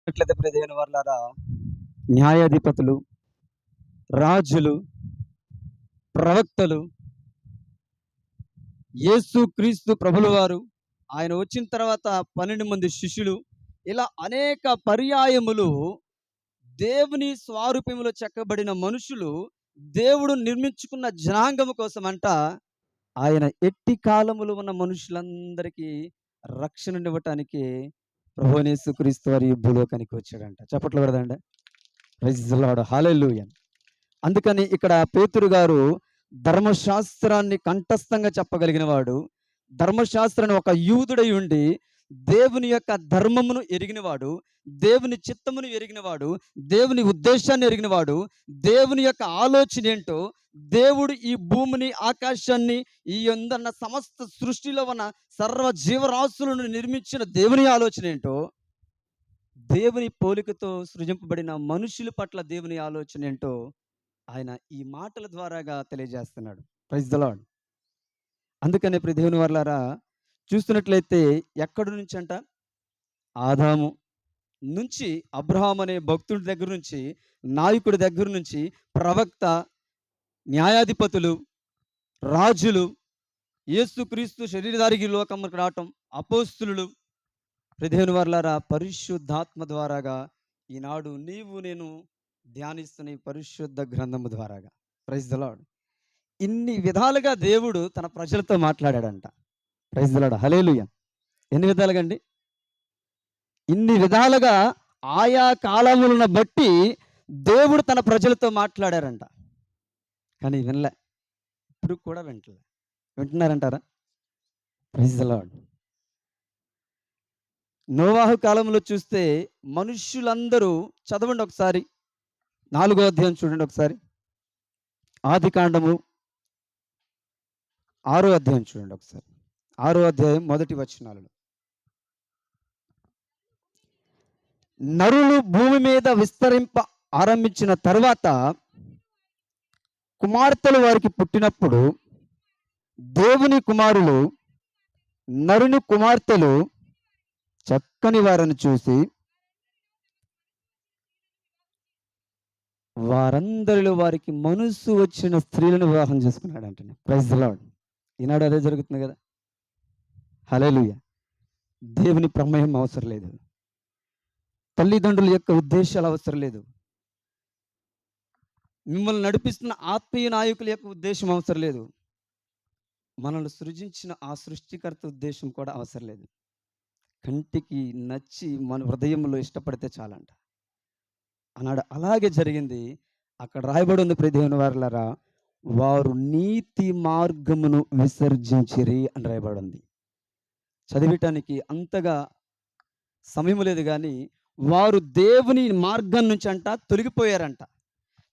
ఎట్లయితే ప్రియమైన వారలారా, న్యాయాధిపతులు, రాజులు, ప్రవక్తలు, యేసు క్రీస్తు ప్రభుల వారు, ఆయన వచ్చిన తర్వాత 12 మంది శిష్యులు, ఇలా అనేక పర్యాయములు దేవుని స్వారూప్యములో చెక్కబడిన మనుషులు దేవుడు నిర్మించుకున్న జనాంగము కోసమంట ఆయన ఎట్టి కాలములు ఉన్న మనుషులందరికీ రక్షణనివ్వటానికి ప్రభువైన యేసుక్రీస్తు వారి ఈ భూలోకానికి వచ్చాడంట. చప్పట్లు కొడదాండి. Praise the Lord. హల్లెలూయా. అందుకని ఇక్కడ పేతురు గారు ధర్మశాస్త్రాన్ని కంఠస్థంగా చెప్పగలిగిన వాడు, ధర్మశాస్త్రాన్ని ఒక యూదుడై ఉండి దేవుని యొక్క ధర్మమును ఎరిగినవాడు, దేవుని చిత్తమును ఎరిగినవాడు, దేవుని ఉద్దేశాన్ని ఎరిగినవాడు, దేవుని యొక్క ఆలోచన ఏంటో, దేవుడు ఈ భూమిని ఆకాశాన్ని ఈ ఉందన్న సమస్త సృష్టిలో ఉన్న సర్వ జీవరాశులను నిర్మించిన దేవుని ఆలోచన ఏంటో, దేవుని పోలికతో సృజింపబడిన మనుషుల పట్ల దేవుని ఆలోచన ఏంటో ఆయన ఈ మాటల ద్వారాగా తెలియజేస్తున్నాడు. Praise the lord. అందుకనే ప్రియ దేవుని వర్లారా, చూస్తున్నట్లయితే ఎక్కడి నుంచి అంట, ఆదాము నుంచి అబ్రహాం అనే భక్తుడి దగ్గర నుంచి, నాయకుడి దగ్గర నుంచి, ప్రవక్త, న్యాయాధిపతులు, రాజులు, యేసుక్రీస్తు శరీరధారికి లోకముకు రావటం, అపోస్తులు, ప్రియ దేవుని వర్లారా, పరిశుద్ధాత్మ ద్వారాగా ఈనాడు నీవు నేను ధ్యానిస్తున్న ఈ పరిశుద్ధ గ్రంథము ద్వారాగా. Praise the Lord. ఇన్ని విధాలుగా దేవుడు తన ప్రజలతో మాట్లాడాడంట. Praise the Lord. హల్లెలూయా. ఎన్ని విధాలుగా అండి? ఇన్ని విధాలుగా ఆయా కాలములను బట్టి దేవుడు తన ప్రజలతో మాట్లాడారంట. కానీ వినలే, ఇప్పుడు కూడా వింటలే. వింటున్నారంటారా? Praise the Lord. నోవాహు కాలంలో చూస్తే మనుష్యులందరూ, చదవండి ఒకసారి 4వ అధ్యాయం చూడండి ఒకసారి. ఆదికాండము 6వ అధ్యాయం చూడండి ఒకసారి. 6వ అధ్యాయం మొదటి వచనాలలో, నరులు భూమి మీద విస్తరింప ఆరంభించిన తరువాత కుమార్తెలు వారికి పుట్టినప్పుడు దేవుని కుమారులు నరుని కుమార్తెలు చక్కని వారిని చూసి వారందరిలో వారికి మనసు వచ్చిన స్త్రీలను వివాహం చేసుకున్నాడు అంటే. Praise the Lord. ఈనాడు అదే జరుగుతుంది కదా. హల్లెలూయా. దేవుని ప్రమేయం అవసరం లేదు, తల్లిదండ్రుల యొక్క ఉద్దేశాలు అవసరం లేదు, మిమ్మల్ని నడిపిస్తున్న ఆత్మీయ నాయకుల యొక్క ఉద్దేశం అవసరం లేదు, మనల్ని సృజించిన ఆ సృష్టికర్త ఉద్దేశం కూడా అవసరం లేదు. కంటికి నచ్చి మన హృదయంలో ఇష్టపడితే చాలంట. అన్నాడు. అలాగే జరిగింది. అక్కడ రాయబడి ఉంది, ప్రియ దేవుని వారలారా, వారు నీతి మార్గమును విసర్జించిరి అని రాయబడి ఉంది. చదివటానికి అంతగా సమయం లేదు, కానీ వారు దేవుని మార్గం నుంచి అంట తొలగిపోయారంట.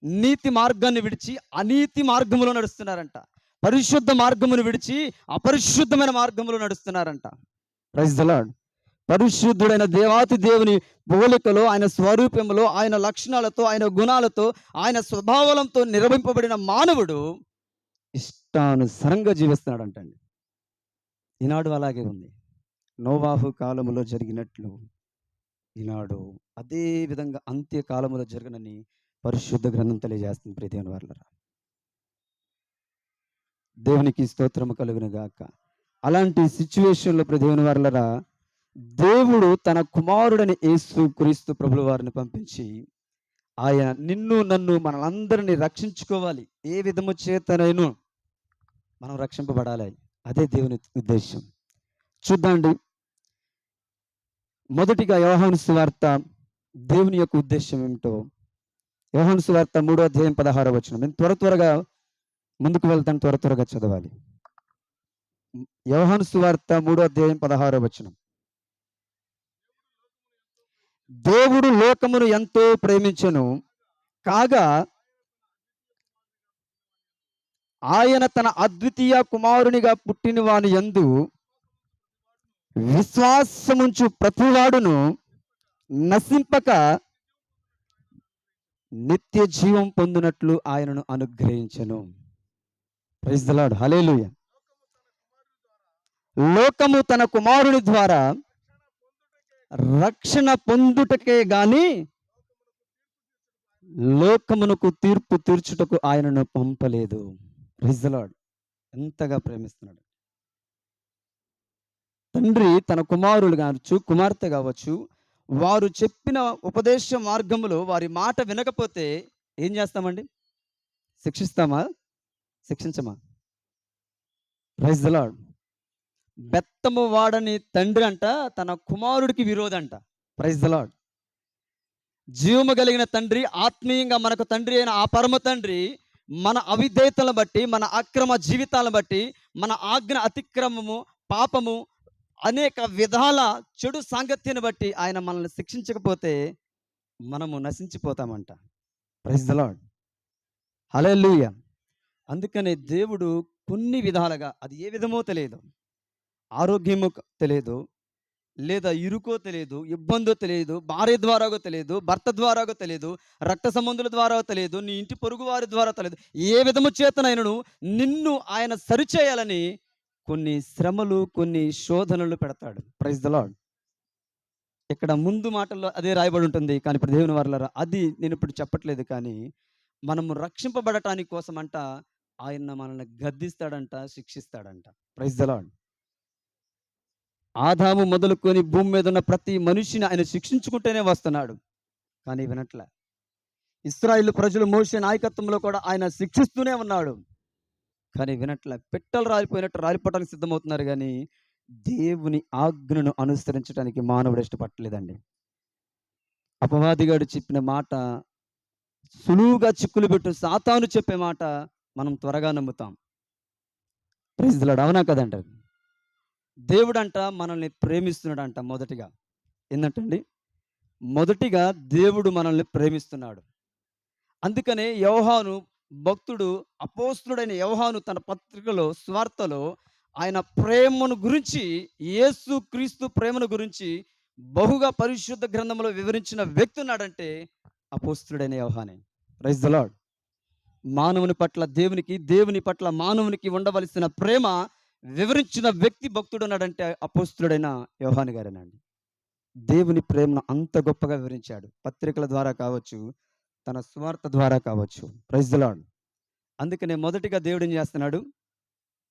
నీతి మార్గాన్ని విడిచి అనీతి మార్గములో నడుస్తున్నారంట. పరిశుద్ధ మార్గమును విడిచి అపరిశుద్ధమైన మార్గములో నడుస్తున్నారంట. Praise the lord. పరిశుద్ధుడైన దేవాతి దేవుని పోలికలో, ఆయన స్వరూపంలో, ఆయన లక్షణాలతో, ఆయన గుణాలతో, ఆయన స్వభావాలతో నిర్వహింపబడిన మానవుడు ఇష్టానుసారంగా జీవిస్తున్నాడంటండి. ఈనాడు అలాగే ఉంది. నోవాహు కాలములో జరిగినట్లు ఈనాడు అదే విధంగా అంత్య కాలములో జరగనని పరిశుద్ధ గ్రంథం తెలియజేస్తుంది. ప్రియ దేవుని వారలారా, దేవునికి స్తోత్రము కలుగును గాక. అలాంటి సిచ్యువేషన్లో ప్రియ దేవుని వారలారా, దేవుడు తన కుమారుడని యేసు క్రీస్తు ప్రభుల వారిని పంపించి ఆయన నిన్ను నన్ను మనలందరినీ రక్షించుకోవాలి. ఏ విధము చేతనైనా మనం రక్షింపబడాలి. అదే దేవుని ఉద్దేశం. చూద్దాండి. మొదటిగా యోహాను సువార్త, దేవుని యొక్క ఉద్దేశం ఏమిటో. యోహాను సువార్త 3వ అధ్యాయం 16వ వచనం. నేను త్వరగా ముందుకు వెళ్తాను, త్వరగా చదవాలి. యోహాను సువార్త 3వ అధ్యాయం 16వ వచనం. దేవుడు లోకమును ఎంతో ప్రేమించెను, కాగా ఆయన తన అద్వితీయ కుమారునిగా పుట్టిన వాని యందు విశ్వాసముంచు ప్రతివాడును నశింపక నిత్య జీవం పొందినట్లు ఆయనను అనుగ్రహించెను. Praise the Lord. హల్లెలూయా. లోకము తన కుమారుని ద్వారా రక్షణ పొందుటకే గాని లోకమునకు తీర్పు తీర్చుటకు ఆయనను పంపలేదు. Praise the lord. ఎంతగా ప్రేమిస్తున్నాడు తండ్రి తన కుమారులు కావచ్చు, కుమార్తె కావచ్చు, వారు చెప్పిన ఉపదేశ మార్గములో వారి మాట వినకపోతే ఏం చేస్తామండి? శిక్షిస్తామా? శిక్షించమా? Praise the Lord. బెత్తము వాడని తండ్రి అంట తన కుమారుడికి విరోధంట. Praise the lord. జీవము కలిగిన తండ్రి, ఆత్మీయంగా మనకు తండ్రి అయిన ఆ పరమ తండ్రి మన అవిధేయతలను బట్టి, మన అక్రమ జీవితాలను బట్టి, మన ఆజ్ఞ అతిక్రమము, పాపము, అనేక విధాల చెడు సాంగత్యాన్ని బట్టి ఆయన మనల్ని శిక్షించకపోతే మనము నశించిపోతామంట. Praise the Lord. హల్లెలూయా. అందుకనే దేవుడు కొన్ని విధాలుగా, అది ఏ విధమో తెలియదు, ఆరోగ్యమో తెలియదు, లేదా ఇరుకో తెలియదు, ఇబ్బందో తెలియదు, భార్య ద్వారాగో తెలియదు, భర్త ద్వారాగో తెలియదు, రక్త సంబంధుల ద్వారా తెలియదు, నీ ఇంటి పొరుగు వారి ద్వారా తెలియదు, ఏ విధము చేతనైనను నిన్ను ఆయన సరిచేయాలని కొన్ని శ్రమలు, కొన్ని శోధనలు పెడతాడు. Praise the lord. ఇక్కడ ముందు మాటల్లో అదే రాయబడి ఉంటుంది. కానీ ఇప్పుడు దేవుని వారలారా, అది నేను ఇప్పుడు చెప్పట్లేదు. కానీ మనము రక్షింపబడటానికి కోసమంట ఆయన మనల్ని గద్దిస్తాడంట, శిక్షిస్తాడంట. Praise the Lord. ఆదాము మొదలుకొని భూమి మీద ఉన్న ప్రతి మనిషిని ఆయన శిక్షించుకుంటూనే వస్తున్నాడు. కానీ వినట్లే. ఇశ్రాయేలు ప్రజలు మోషే నాయకత్వంలో కూడా ఆయన శిక్షిస్తూనే ఉన్నాడు. కానీ వినట్లే. పిట్టలు రాలిపోయినట్టు రాలిపోవటానికి సిద్ధమవుతున్నారు కానీ దేవుని ఆజ్ఞను అనుసరించడానికి మానవుడు ఇష్టపడలేదండి. అపవాదిగాడు చెప్పిన మాట సులువుగా చిక్కులు పెట్టు సాతాను చెప్పే మాట మనం త్వరగా నమ్ముతాం. Praise the lord. అవునా కదండి? దేవుడంట మనల్ని ప్రేమిస్తున్నాడంట. మొదటిగా ఏంటంటండి? మొదటిగా దేవుడు మనల్ని ప్రేమిస్తున్నాడు. అందుకనే యోహాను భక్తుడు, అపోస్తుడైన యోహాను తన పత్రికలో, స్వార్థలో ఆయన ప్రేమను గురించి, యేసు క్రీస్తు ప్రేమను గురించి బహుగా పరిశుద్ధ గ్రంథంలో వివరించిన వ్యక్తి ఉన్నాడంటే అపోస్తుడైన యోహానే. Praise the lord. మానవుని పట్ల దేవునికి, దేవుని పట్ల మానవునికి ఉండవలసిన ప్రేమ వివరించిన వ్యక్తి భక్తుడు ఉన్నాడంటే అపోస్తుడైన యోహాను గారేనండి. దేవుని ప్రేమను అంత గొప్పగా వివరించాడు. పత్రికల ద్వారా కావచ్చు, తన స్వార్థ ద్వారా కావచ్చు. Praise the lord. అందుకనే మొదటిగా దేవుడు ఏం చేస్తున్నాడు?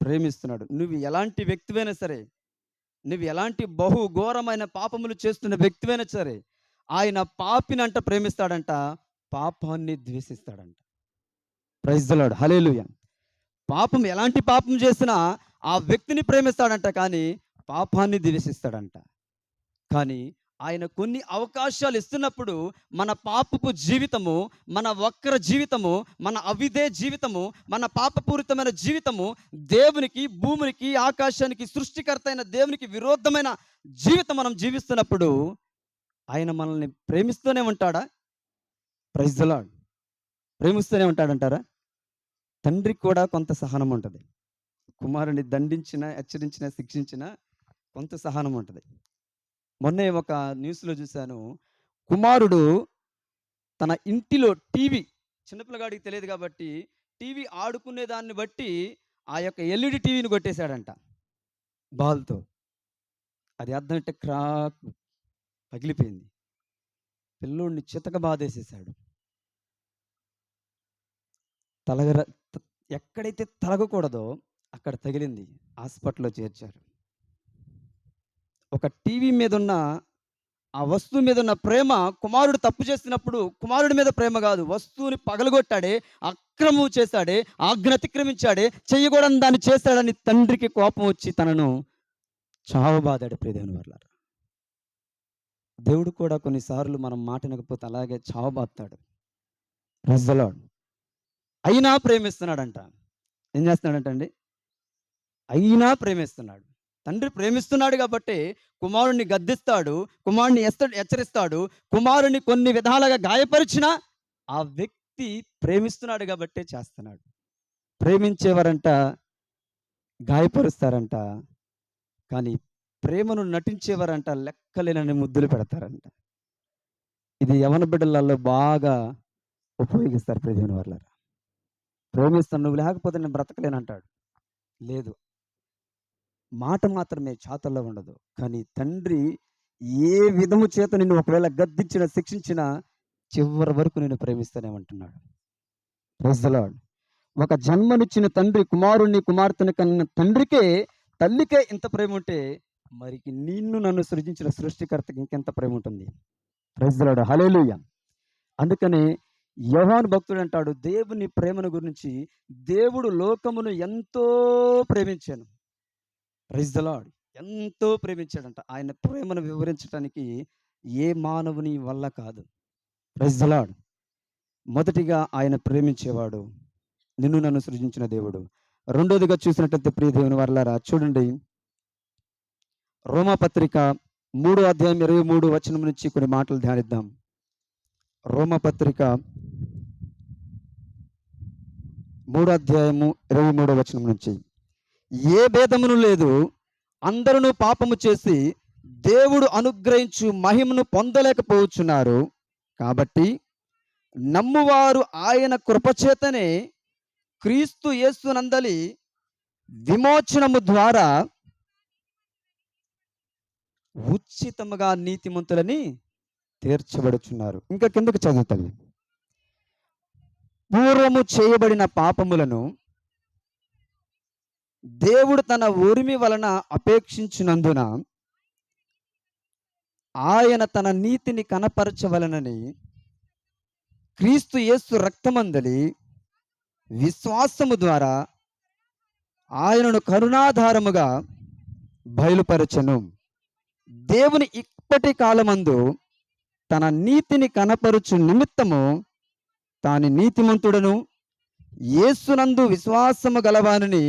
ప్రేమిస్తున్నాడు. నువ్వు ఎలాంటి వ్యక్తివైనా సరే, నువ్వు ఎలాంటి బహు ఘోరమైన పాపములు చేస్తున్న వ్యక్తివైనా సరే, ఆయన పాపినంట ప్రేమిస్తాడంట, పాపాన్ని ద్వేషిస్తాడంట. Praise the Lord. హల్లెలూయా. పాపం ఎలాంటి పాపం చేసినా ఆ వ్యక్తిని ప్రేమిస్తాడంట, కానీ పాపాన్ని ద్వేషిస్తాడంట. కానీ ఆయన కొన్ని అవకాశాలు ఇస్తున్నప్పుడు మన పాపపు జీవితము, మన వక్ర జీవితము, మన అవిధే జీవితము, మన పాపపూరితమైన జీవితము, దేవునికి, భూమికి, ఆకాశానికి సృష్టికర్త అయిన దేవునికి విరోధమైన జీవితం మనం జీవిస్తున్నప్పుడు ఆయన మనల్ని ప్రేమిస్తూనే ఉంటాడా? Praise the Lord. ప్రేమిస్తూనే ఉంటాడంటారా? తండ్రికి కూడా కొంత సహనం ఉంటుంది. కుమారుని దండించిన, హెచ్చరించిన, శిక్షించిన కొంత సహనం ఉంటుంది. మొన్నే ఒక న్యూస్లో చూశాను. కుమారుడు తన ఇంటిలో టీవీ, చిన్నపిల్లగాడికి తెలియదు కాబట్టి టీవీ ఆడుకునే దాన్ని బట్టి ఆ యొక్క ఎల్ఈడి టీవీని కొట్టేశాడంట బాల్తో. అది అర్థం అంటే క్రాక్ పగిలిపోయింది. పిల్లోడిని చితక బాధేసేసాడు. తలగర ఎక్కడైతే తలగకూడదో అక్కడ తగిలింది. హాస్పిటల్లో చేర్చారు. ఒక టీవీ మీద ఉన్న, ఆ వస్తువు మీద ఉన్న ప్రేమ, కుమారుడు తప్పు చేస్తున్నప్పుడు కుమారుడి మీద ప్రేమ కాదు, వస్తువుని పగలగొట్టాడే, అక్రమం చేశాడే, ఆజ్ఞ అతిక్రమించాడే, చెయ్యకూడని దాన్ని చేశాడని తండ్రికి కోపం వచ్చి తనను చావబాదాడు. ప్రియదేవుని వర్లారా, దేవుడు కూడా కొన్నిసార్లు మనం మాట వినకపోతే అలాగే చావబాస్తాడు. Praise the lord. అయినా ప్రేమిస్తున్నాడంట. ఏం చేస్తున్నాడంటండి? అయినా ప్రేమిస్తున్నాడు. తండ్రి ప్రేమిస్తున్నాడు కాబట్టి కుమారుణ్ణి గద్దిస్తాడు, కుమారుణ్ణి హెచ్చరిస్తాడు. కుమారుని కొన్ని విధాలుగా గాయపరిచిన ఆ వ్యక్తి ప్రేమిస్తున్నాడు కాబట్టే చేస్తున్నాడు. ప్రేమించేవారంట గాయపరుస్తారంట, కానీ ప్రేమను నటించేవారంట లెక్కలేనని ముద్దులు పెడతారంట. ఇది యవన బిడ్డలలో బాగా ఉపయోగిస్తారు. ప్రియమైన వాళ్ళారా, ప్రేమిస్తాను, నువ్వు లేకపోతే నేను బ్రతకలేనంటాడు. లేదు, మాట మాత్రమే, చేతల్లో ఉండదు. కానీ తండ్రి ఏ విధము చేత నిన్ను ఒకవేళ గద్దించిన, శిక్షించిన చివరి వరకు నేను ప్రేమిస్తానే అంటున్నాడు. Praise the lord. ఒక జన్మనిచ్చిన తండ్రి కుమారుణ్ణి, కుమార్తెను కన్న తండ్రికే, తల్లికే ఇంత ప్రేమ ఉంటే మరి నిన్ను నన్ను సృజించిన సృష్టికర్తకి ఇంకెంత ప్రేమ ఉంటుంది. Praise the Lord. హల్లెలూయా. అందుకని యోహాను భక్తుడు అంటాడు, దేవుని ప్రేమను గురించి, దేవుడు లోకమును ఎంతో ప్రేమించాను. Praise the lord. ఎంతో ప్రేమించాడంట. ఆయన ప్రేమను వివరించడానికి ఏ మానవుని వల్ల కాదు. Praise the lord. మొదటిగా ఆయన ప్రేమించేవాడు, నిన్ను నన్ను సృజించిన దేవుడు. రెండోదిగా చూసినట్లయితే ప్రియ దేవుని వారలారా చూడండి, రోమాపత్రిక 3:23 నుంచి కొన్ని మాటలు ధ్యానిద్దాం. రోమాపత్రిక 3:23 నుంచి, ఏ భేదమును లేదు, అందరూ పాపము చేసి దేవుడు అనుగ్రహించు మహిమను పొందలేకపోవచ్చున్నారు. కాబట్టి నమ్మువారు ఆయన కృపచేతనే క్రీస్తు యేసునందలి విమోచనము ద్వారా ఉచితముగా నీతిమంతులని తీర్చబడుచున్నారు. ఇంకా కిందకు చదువుతాను. పూర్వము చేయబడిన పాపములను దేవుడు తన ఉరిమి వలన అపేక్షించినందున ఆయన తన నీతిని కనపరచవలనని క్రీస్తు యేసు రక్తమందలి విశ్వాసము ద్వారా ఆయనను కరుణాధారముగా బయలుపరచను. దేవుని ఇప్పటి కాలమందు తన నీతిని కనపరుచు నిమిత్తము తాని నీతిమంతుడను యేసునందు విశ్వాసము గలవానిని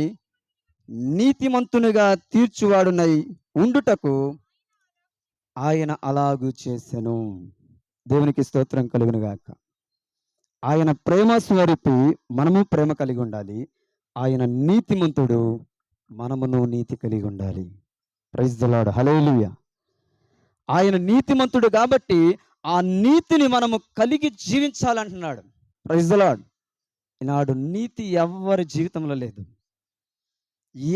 నీతిమంతునిగా తీర్చువాడునై ఉండుటకు ఆయన అలాగూ చేసెను. దేవునికి స్తోత్రం కలుగును గాక. ఆయన ప్రేమ స్వరూపి, మనము ప్రేమ కలిగి ఉండాలి. ఆయన నీతిమంతుడు, మనమును నీతి కలిగి ఉండాలి. Praise the Lord. హల్లెలూయా. ఆయన నీతిమంతుడు కాబట్టి ఆ నీతిని మనము కలిగి జీవించాలంటున్నాడు. Praise the Lord. ఈనాడు నీతి ఎవరి జీవితంలో లేదు.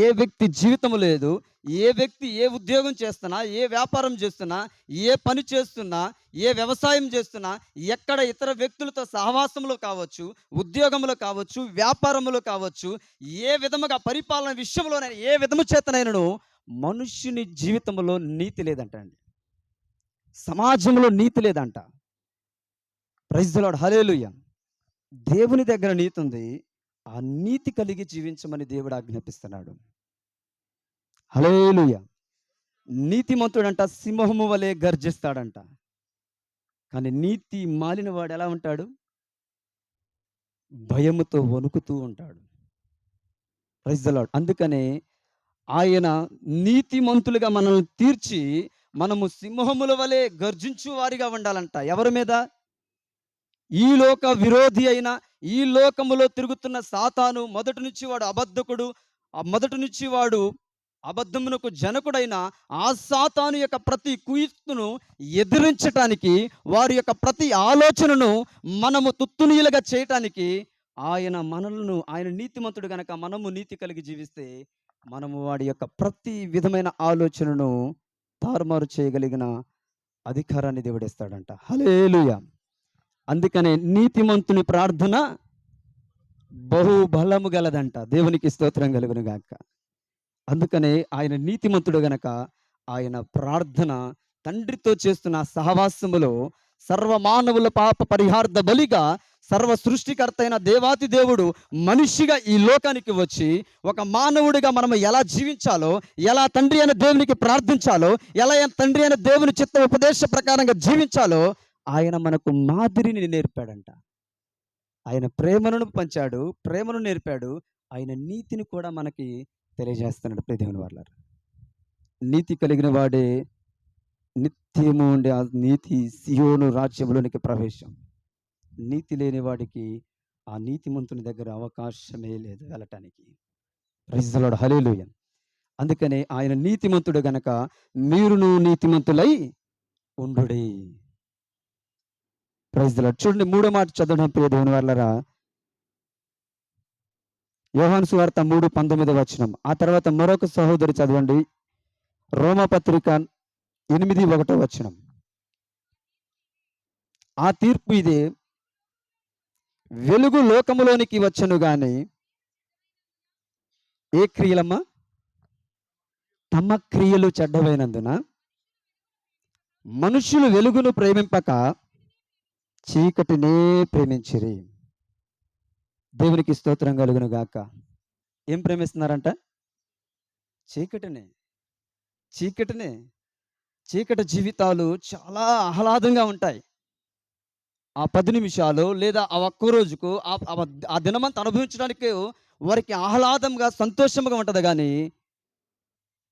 ఏ వ్యక్తి జీవితం లేదు. ఏ వ్యక్తి ఏ ఉద్యోగం చేస్తున్నా, ఏ వ్యాపారం చేస్తున్నా, ఏ పని చేస్తున్నా, ఏ వ్యవసాయం చేస్తున్నా, ఎక్కడ ఇతర వ్యక్తులతో సహవాసంలో కావచ్చు, ఉద్యోగంలో కావచ్చు, వ్యాపారంలో కావచ్చు, ఏ విధముగా పరిపాలన విషయంలోనైనా ఏ విధము చేతనైనను మనుష్యుని జీవితంలో నీతి లేదంట అండి. సమాజంలో నీతి లేదంట. Praise the Lord. హల్లెలూయా. దేవుని దగ్గర నీతి ఉంది. ఆ నీతి కలిగి జీవించమని దేవుడు ఆజ్ఞాపిస్తున్నాడు. హల్లెలూయా. నీతిమంతుడంట సింహము వలె గర్జిస్తాడంట. కానీ నీతి మాలిన వాడు ఎలా ఉంటాడు? భయముతో వణుకుతూ ఉంటాడు. Praise the lord. అందుకనే ఆయన నీతిమంతులుగా మనల్ని తీర్చి మనము సింహముల వలె గర్జించు వారిగా ఉండాలంట. ఎవరి మీద? ఈ లోక విరోధి అయిన, ఈ లోకములో తిరుగుతున్న సాతాను, మొదటి నుంచి వాడు అబద్ధకుడు, మొదటి నుంచి వాడు అబద్ధమునకు జనకుడైన ఆ సాతాను యొక్క ప్రతి కుయుక్తును ఎదిరించటానికి, వారి యొక్క ప్రతి ఆలోచనను మనము తుత్తునీయులుగా చేయటానికి ఆయన నీతిమంతుడు గనక మనము నీతి కలిగి జీవిస్తే మనము వాడి యొక్క ప్రతి విధమైన ఆలోచనను తారుమారు చేయగలిగిన అధికారాన్ని దేవుడిస్తాడంట. హల్లెలూయా. అందుకనే నీతిమంతుని ప్రార్థన బహుబలము గలదంట. దేవునికి స్తోత్రం కలుగును గాక. అందుకనే ఆయన నీతిమంతుడు గనక ఆయన ప్రార్థన తండ్రితో చేస్తున్న సహవాసములో సర్వమానవుల పాప పరిహార్థ బలిగా సర్వ సృష్టికర్త అయిన దేవాతి దేవుడు మనిషిగా ఈ లోకానికి వచ్చి ఒక మానవుడిగా మనం ఎలా జీవించాలో, ఎలా తండ్రి అయిన దేవునికి ప్రార్థించాలో, ఎలా తండ్రి అయిన దేవుని చిత్త ఉపదేశ ప్రకారంగా జీవించాలో ఆయన మనకు మాదిరిని నేర్పాడంట. ఆయన ప్రేమను పంచాడు, ప్రేమను నేర్పాడు. ఆయన నీతిని కూడా మనకి తెలియజేస్తున్నాడు. ప్రియ దేవుని వారలారా, నీతి కలిగిన వాడే నిత్యము ఉండే ఆ నీతి సియోను రాజ్యంలోనికి ప్రవేశం. నీతి లేని వాడికి ఆ నీతిమంతుని దగ్గర అవకాశమే లేదు వెళ్ళటానికి. Praise the Lord. హల్లెలూయా. అందుకనే ఆయన నీతిమంతుడు గనక మీరును నీతిమంతులై ఉండుడి. Praise the Lord. చూడండి, 3వ మాట చదవడం ప్రియ దేవుని వారలారా. యోహాను సువార్త 3:19. ఆ తర్వాత మరొక సహోదరి చదవండి, రోమపత్రిక 8:1. ఆ తీర్పు ఇదే: వెలుగు లోకములోనికి వచ్చెను గాని ఏ క్రియలమ్మా? తమ క్రియలు చెడ్డవైనందున మనుషులు వెలుగును ప్రేమింపక చీకటినే ప్రేమించిరి. దేవునికి స్తోత్రం కలుగును గాక. ఏం ప్రేమిస్తున్నారంట? చీకటినే. చీకటినే. చీకటి జీవితాలు చాలా ఆహ్లాదంగా ఉంటాయి. ఆ 10 నిమిషాలు లేదా ఆ ఒక్క రోజుకు ఆ దినమంతా అనుభవించడానికి వారికి ఆహ్లాదంగా, సంతోషంగా ఉంటది గాని,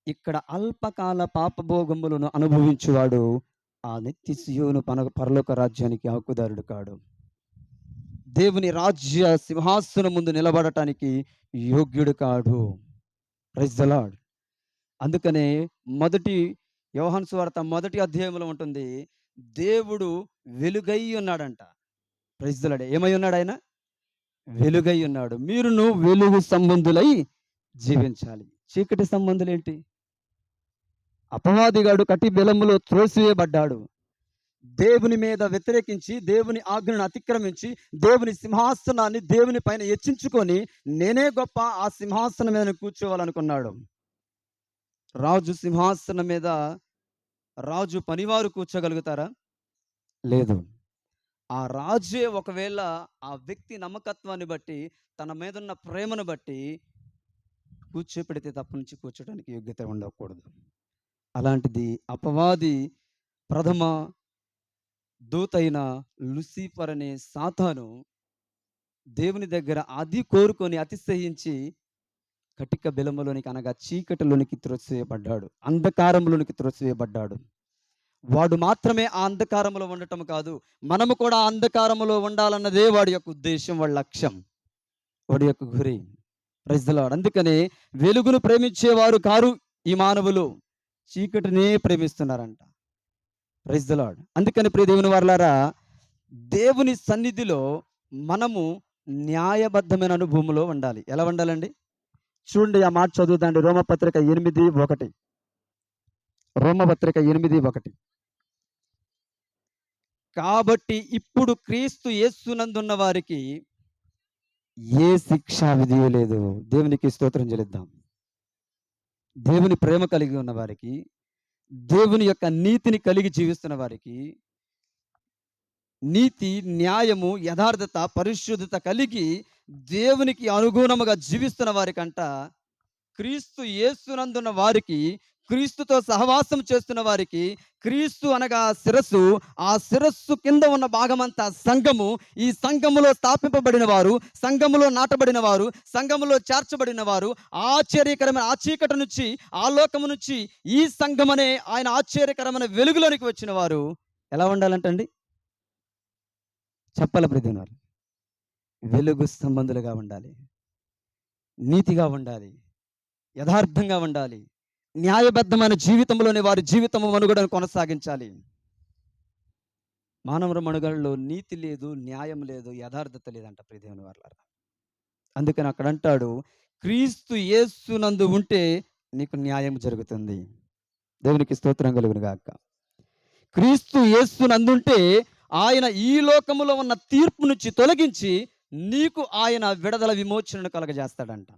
ఇక్కడ అల్పకాల పాపభోగములను అనుభవించువాడు ఆ నిత్య సియోను పరలోక రాజ్యానికి హక్కుదారుడు కాడు. దేవుని రాజ్య సింహాసనం ముందు నిలబడటానికి యోగ్యుడు కాడు. Praise the lord. అందుకనే మొదటి యోహాను సువార్త 1వ అధ్యాయంలో ఉంటుంది, దేవుడు వెలుగై ఉన్నాడంట. Praise the lord. ఏమై ఉన్నాడు ఆయన? వెలుగై ఉన్నాడు. మీరును వెలుగు సంబంధులై జీవించాలి. చీకటి సంబంధులు ఏంటి? అపవాదిగాడు కటి బెలములో త్రోసివేయబడ్డాడు. దేవుని మీద వ్యతిరేకించి, దేవుని ఆజ్ఞను అతిక్రమించి, దేవుని సింహాసనాన్ని దేవుని పైన హెచ్చించుకొని, నేనే గొప్ప, ఆ సింహాసనం మీద కూర్చోవాలనుకున్నాడు. రాజు సింహాసనం మీద రాజు పనివారు కూర్చోగలుగుతారా? లేదు. ఆ రాజే ఒకవేళ ఆ వ్యక్తి నమ్మకత్వాన్ని బట్టి, తన మీద ఉన్న ప్రేమను బట్టి కూర్చోపెడితే తప్ప నుంచి కూర్చోడానికి యోగ్యత ఉండకూడదు. అలాంటిది అపవాది ప్రథమ దూతైన లూసిఫర్ అనే సాతాను దేవుని దగ్గర అది కోరుకొని అతిశయించి కటిక బెలములోనికి, అనగా చీకటిలోనికి త్రోసివేయబడ్డాడు. అంధకారంలోనికి త్రోసివేయబడ్డాడు. వాడు మాత్రమే ఆ అంధకారంలో ఉండటం కాదు, మనము కూడా ఆ అంధకారంలో ఉండాలన్నదే వాడి యొక్క ఉద్దేశం, వాడి లక్ష్యం, వాడి యొక్క గురి. Praise the lord. అందుకనే వెలుగును ప్రేమించేవారు కారు ఈ మానవులు, చీకటినే ప్రేమిస్తున్నారంట. Praise the Lord. అందుకని ప్రియ దేవుని వారలారా, దేవుని సన్నిధిలో మనము న్యాయబద్ధమైన అనుభవంలో ఉండాలి. ఎలా ఉండాలండి? చూడండి, ఆ మాట చదువుదండి. రోమపత్రిక 8:1. రోమపత్రిక 8:1. కాబట్టి ఇప్పుడు క్రీస్తు యేసునందున్న వారికి ఏ శిక్షా విధియు లేదు. దేవునికి స్తోత్రం చెల్లిద్దాం. దేవుని ప్రేమ కలిగి ఉన్న వారికి, దేవుని యొక్క నీతిని కలిగి జీవిస్తున్న వారికి, నీతి, న్యాయము, యథార్థత, పరిశుద్ధత కలిగి దేవునికి అనుగుణముగా జీవిస్తున్న వారికంట, క్రీస్తు యేసునందున్న వారికి, క్రీస్తుతో సహవాసం చేస్తున్న వారికి, క్రీస్తు అనగా శిరస్సు, ఆ శిరస్సు కింద ఉన్న భాగమంతా సంఘము, ఈ సంఘములో స్థాపింపబడిన వారు, సంఘములో నాటబడిన వారు, సంఘములో చేర్చబడిన వారు, ఆశ్చర్యకరమైన ఆ చీకటి నుంచి, ఆ లోకము నుంచి ఈ సంఘమనే ఆయన ఆశ్చర్యకరమైన వెలుగులోనికి వచ్చిన వారు ఎలా ఉండాలంటండి? చెప్పాల ప్రతివారు వెలుగు సంబంధులుగా ఉండాలి, నీతిగా ఉండాలి, యథార్థంగా ఉండాలి, న్యాయబద్ధమైన జీవితంలోని వారి జీవితము మనుగడను కొనసాగించాలి. మానవ మనుగడలో నీతి లేదు, న్యాయం లేదు, యథార్థత లేదంట ప్రియ దేవుని వారలారా. అందుకని అక్కడ అంటాడు, క్రీస్తు యేసునందు ఉంటే నీకు న్యాయం జరుగుతుంది. దేవునికి స్తోత్రం కలుగును గాక. క్రీస్తు యేసునందుంటే ఆయన ఈ లోకములో ఉన్న తీర్పు నుంచి తొలగించి నీకు ఆయన విడుదల, విమోచనను కలగజేస్తాడంట.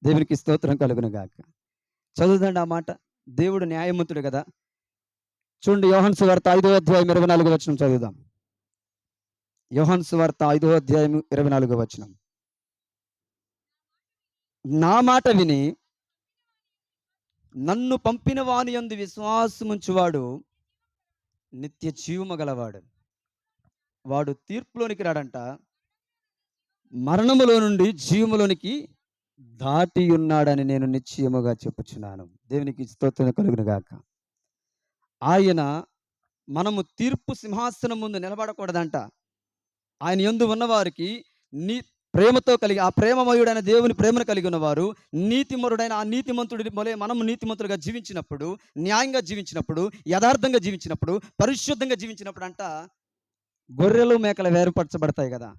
దేవునికి స్తోత్రం కలుగును గాక. చదువుదండి ఆ మాట. దేవుడు న్యాయవంతుడు కదా. చూడండి, యోహాను సువార్త 5వ అధ్యాయం 24వ వచనం చదువుదాం. యోహాను సువార్త 5వ అధ్యాయం 24వ వచనం. నా మాట విని నన్ను పంపిన వాని యందు విశ్వాసముంచువాడు నిత్య జీవము గలవాడు. వాడు తీర్పులోనికి రాడంట, మరణములో నుండి జీవములోనికి దాటి ఉన్నాడని నేను నిశ్చయముగా చెప్పుచున్నాను. దేవునికి స్తోత్రం కలుగును గాక. ఆయన, మనము తీర్పు సింహాసనం ముందు నిలబడకూడదంట. ఆయన యందు ఉన్నవారికి నీ ప్రేమతో కలిగి, ఆ ప్రేమమయుడైన దేవుని ప్రేమను కలిగి ఉన్నవారు, నీతిమంతుడైన ఆ నీతిమంతుడి మొలే మనము నీతిమంతులుగా జీవించినప్పుడు, న్యాయంగా జీవించినప్పుడు, యథార్థంగా జీవించినప్పుడు, పరిశుద్ధంగా జీవించినప్పుడు అంట, గొర్రెలు మేకలు వేరుపరచబడతాయి కదా,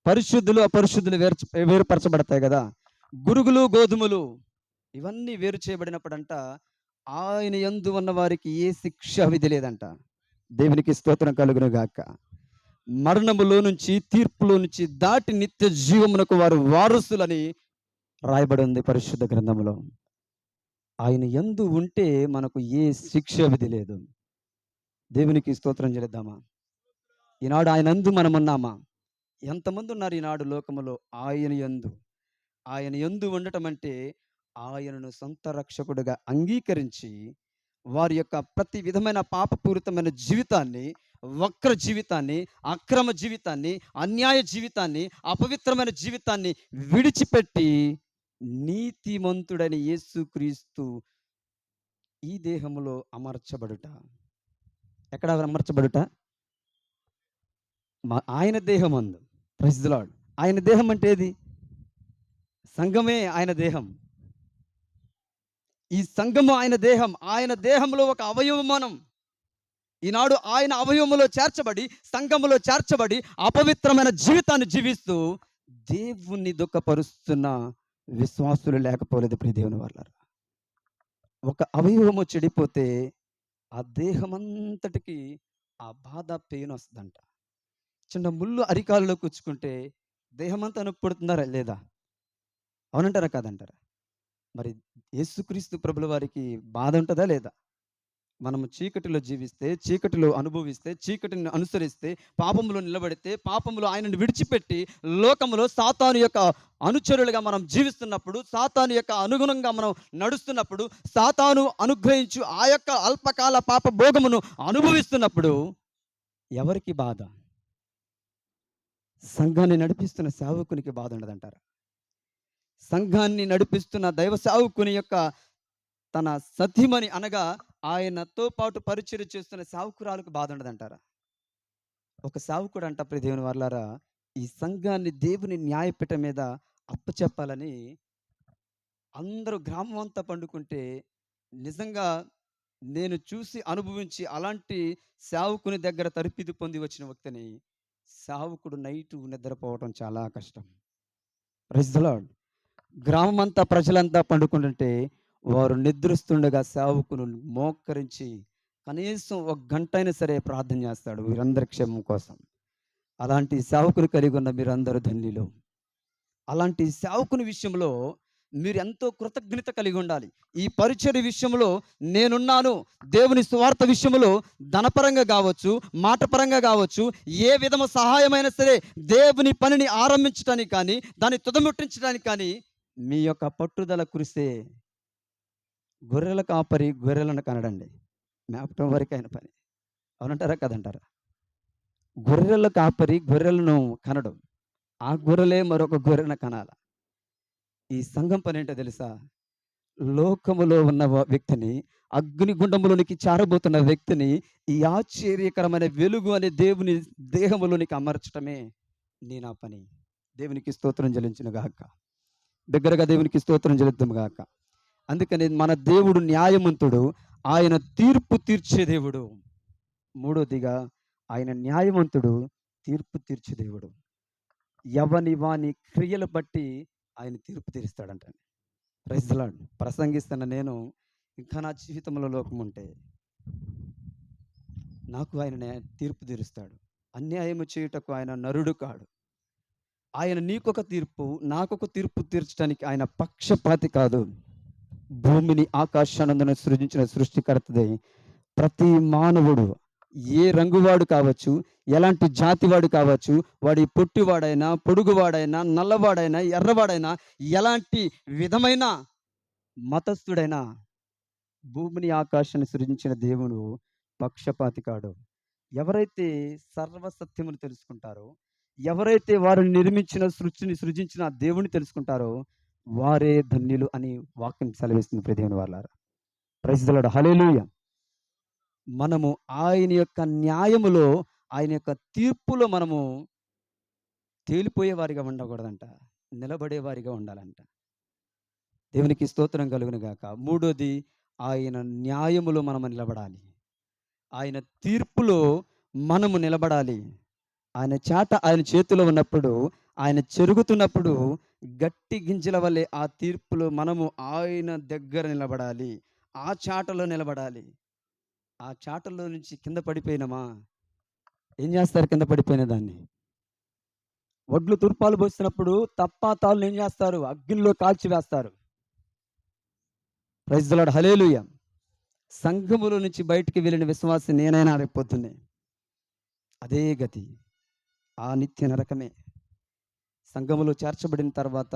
పరిశుద్ధులు అపరిశుద్ధులు వేరుపరచబడతాయి కదా, గురుగులు గోధుమలు ఇవన్నీ వేరు చేయబడినప్పుడంట ఆయన యందు ఉన్న వారికి ఏ శిక్ష విధి లేదంట. దేవునికి స్తోత్రం కలుగును గాక. మరణములో నుంచి, తీర్పులో నుంచి దాటి నిత్య జీవమునకు వారు వారసులని రాయబడి ఉంది పరిశుద్ధ గ్రంథంలో. ఆయన యందు ఉంటే మనకు ఏ శిక్ష విధి లేదు. దేవునికి స్తోత్రం చెల్లిద్దామా? ఈనాడు ఆయనందు మనమున్నామా? ఎంతమంది ఉన్నారు ఈనాడు లోకములో ఆయన యందు ఉండటం అంటే ఆయనను సొంత రక్షకుడిగా అంగీకరించి వారి యొక్క ప్రతి విధమైన పాపపూరితమైన జీవితాన్ని, వక్ర జీవితాన్ని, అక్రమ జీవితాన్ని, అన్యాయ జీవితాన్ని, అపవిత్రమైన జీవితాన్ని విడిచిపెట్టి నీతిమంతుడైన యేసుక్రీస్తు ఈ దేహములో అమర్చబడుట. ఎక్కడ అమర్చబడుట? ఆయన దేహమందు. Praise the lord. ఆయన దేహం అంటే ఏది? సంఘమే ఆయన దేహం. ఈ సంఘము ఆయన దేహం. ఆయన దేహంలో ఒక అవయవం మనం. ఈనాడు ఆయన అవయవములో చేర్చబడి, సంఘములో చేర్చబడి అపవిత్రమైన జీవితాన్ని జీవిస్తూ దేవుణ్ణి దుఃఖపరుస్తున్న విశ్వాసులు లేకపోలేదు ప్రియ దేవుని వాళ్ళారా. ఒక అవయవము చెడిపోతే ఆ దేహమంతటికి ఆ బాధ పెయిన్ వస్తుందంట. చిన్న ముళ్ళు అరికాలలో కూర్చుకుంటే దేహమంతా నొప్పి పుడుతుందా లేదా? అవునంటారా కాదంటారా? మరి యేసుక్రీస్తు ప్రభుల వారికి బాధ ఉంటుందా లేదా? మనము చీకటిలో జీవిస్తే, చీకటిలో అనుభవిస్తే, చీకటిని అనుసరిస్తే, పాపములో నిలబడితే, పాపములో ఆయనను విడిచిపెట్టి లోకములో సాతాను యొక్క అనుచరులుగా మనం జీవిస్తున్నప్పుడు, సాతాను యొక్క అనుగుణంగా మనం నడుస్తున్నప్పుడు, సాతాను అనుగ్రహించు ఆ యొక్క అల్పకాల పాప భోగమును అనుభవిస్తున్నప్పుడు ఎవరికి బాధ? సంఘాన్ని నడిపిస్తున్న సేవకునికి బాధ ఉండదంటారా? సంఘాన్ని నడిపిస్తున్న దైవ సేవకుని యొక్క తన సతీమణి అనగా ఆయనతో పాటు పరిచర్య చేస్తున్న సేవకురాలకు బాధ ఉండదంటారా? ఒక సేవకుడు అంట ప్రియ దేవుని వాళ్ళారా, ఈ సంఘాన్ని దేవుని న్యాయపీఠం మీద అప్పచెప్పాలని అందరూ గ్రామం అంతా పండుకుంటే, నిజంగా నేను చూసి అనుభవించి అలాంటి సేవకుని దగ్గర తరపిది పొంది వచ్చిన వ్యక్తిని, సేవకుడు నైటు నిద్రపోవటం చాలా కష్టం. Praise the lord. గ్రామమంతా ప్రజలంతా పండుకుంటుంటే వారు నిద్రిస్తుండగా సేవకును మోకరించి కనీసం ఒక గంట అయినా సరే ప్రార్థన చేస్తాడు వీరందరి క్షేమం కోసం. అలాంటి సేవకుని కలిగి ఉన్న మీరందరూ ధన్యులు. అలాంటి సేవకుని విషయంలో మీరు ఎంతో కృతజ్ఞత కలిగి ఉండాలి. ఈ పరిచర్య విషయంలో నేనున్నాను. దేవుని సువార్త విషయంలో ధనపరంగా కావచ్చు, మాటపరంగా కావచ్చు, ఏ విధమ సహాయమైనా సరే దేవుని పనిని ఆరంభించడానికి కానీ, దాన్ని తుదముట్టించడానికి కానీ మీ యొక్క పట్టుదల కురిసే. గొర్రెల కాపరి గొర్రెలను కనడండి, మేపటం వరకు అయిన పని. అవునంటారా కదంటారా? గొర్రెల కాపరి గొర్రెలను కనడం, ఆ గొర్రెలే మరొక గొర్రెను కనాల. ఈ సంఘం పని ఏంటో తెలుసా? లోకములో ఉన్న వ్యక్తిని, అగ్నిగుండములోనికి చారబోతున్న వ్యక్తిని ఈ ఆశ్చర్యకరమైన వెలుగు అనే దేవుని దేహములోనికి అమర్చటమే నా పని. దేవునికి స్తోత్రం చెల్లించును గాక. దగ్గరగా దేవునికి స్తోత్రం చెల్లిద్దాము గాక. అందుకని మన దేవుడు న్యాయవంతుడు, ఆయన తీర్పు తీర్చే దేవుడు. మూడోదిగా ఆయన న్యాయవంతుడు, తీర్పు తీర్చే దేవుడు. ఎవని వాని క్రియలు బట్టి ఆయన తీర్పు తీరుస్తాడంట. Praise the Lord. ప్రసంగిస్తున్న నేను ఇంకా నా జీవితంలో లోకం ఉంటే నాకు ఆయన తీర్పు తీరుస్తాడు. అన్యాయము చేయుటకు ఆయన నరుడు కాడు. ఆయన నీకొక తీర్పు, నాకొక తీర్పు తీర్చడానికి ఆయన పక్షపాతి కాదు. భూమిని ఆకాశానందున సృజించిన సృష్టికర్తదే. ప్రతి మానవుడు ఏ రంగువాడు కావచ్చు, ఎలాంటి జాతివాడు కావచ్చు, వాడి పొట్టివాడైనా, పొడుగువాడైనా, నల్లవాడైనా, ఎర్రవాడైనా, ఎలాంటి విధమైన మతస్థుడైనా భూమిని ఆకాశాన్ని సృజించిన దేవుడు పక్షపాతి కాడు. ఎవరైతే సర్వసత్యమును తెలుసుకుంటారో, ఎవరైతే వారిని నిర్మించిన సృష్టిని సృజించిన దేవుని తెలుసుకుంటారో వారే ధన్యులు అని వాక్యం సెలవిస్తుంది ప్రియ దేవుని వాళ్ళారా. Praise the Lord. హల్లెలూయా. మనము ఆయన యొక్క న్యాయములో, ఆయన యొక్క తీర్పులో మనము తేలిపోయే వారిగా ఉండకూడదంట, నిలబడే వారిగా ఉండాలంట. దేవునికి స్తోత్రం కలుగును గాక. మూడోది, ఆయన న్యాయములో మనము నిలబడాలి. ఆయన తీర్పులో మనము నిలబడాలి. ఆయన చేతిలో ఉన్నప్పుడు, ఆయన చెరుగుతున్నప్పుడు గట్టి గింజల వల్లే ఆ తీర్పులో మనము ఆయన దగ్గర నిలబడాలి. ఆ చాటలో నిలబడాలి. ఆ చాటల్లో నుంచి కింద పడిపోయినామా, ఏం చేస్తారు కింద పడిపోయిన దాన్ని? వడ్లు తుర్పాలు పోసినప్పుడు తప్పా తాళ్ళని ఏం చేస్తారు? అగ్నిలో కాల్చివేస్తారు. ప్రైజ్ ది లార్డ్, హల్లెలూయా. సంఘములో నుంచి బయటికి వెళ్ళిన విశ్వాసి నేనైనా రేపొద్దున్నే అదే గతి, ఆ నిత్య నరకమే. సంఘములో చేర్చబడిన తర్వాత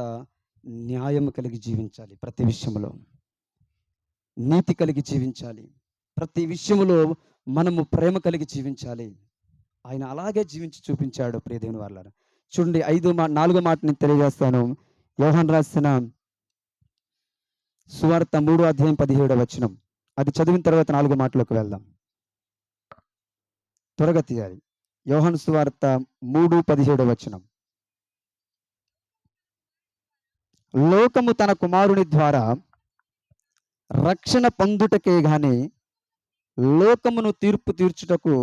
న్యాయం కలిగి జీవించాలి, ప్రతి విషయంలో నీతి కలిగి జీవించాలి, ప్రతి విషయంలో మనము ప్రేమ కలిగి జీవించాలి. ఆయన అలాగే జీవించి చూపించాడు ప్రియ దేవుని వాళ్ళారా. చూడండి, 4వ మాట నేను తెలియజేస్తాను. యోహాను రాసిన సువార్త 3:17. అది చదివిన తర్వాత 4 మాటలోకి వెళ్దాం. త్వరగా తీయాలి. యోహాను సువార్త 3:17. లోకము తన కుమారుని ద్వారా రక్షణ పొందుటకే గాని లోకమును తీర్పు తీర్చుటకు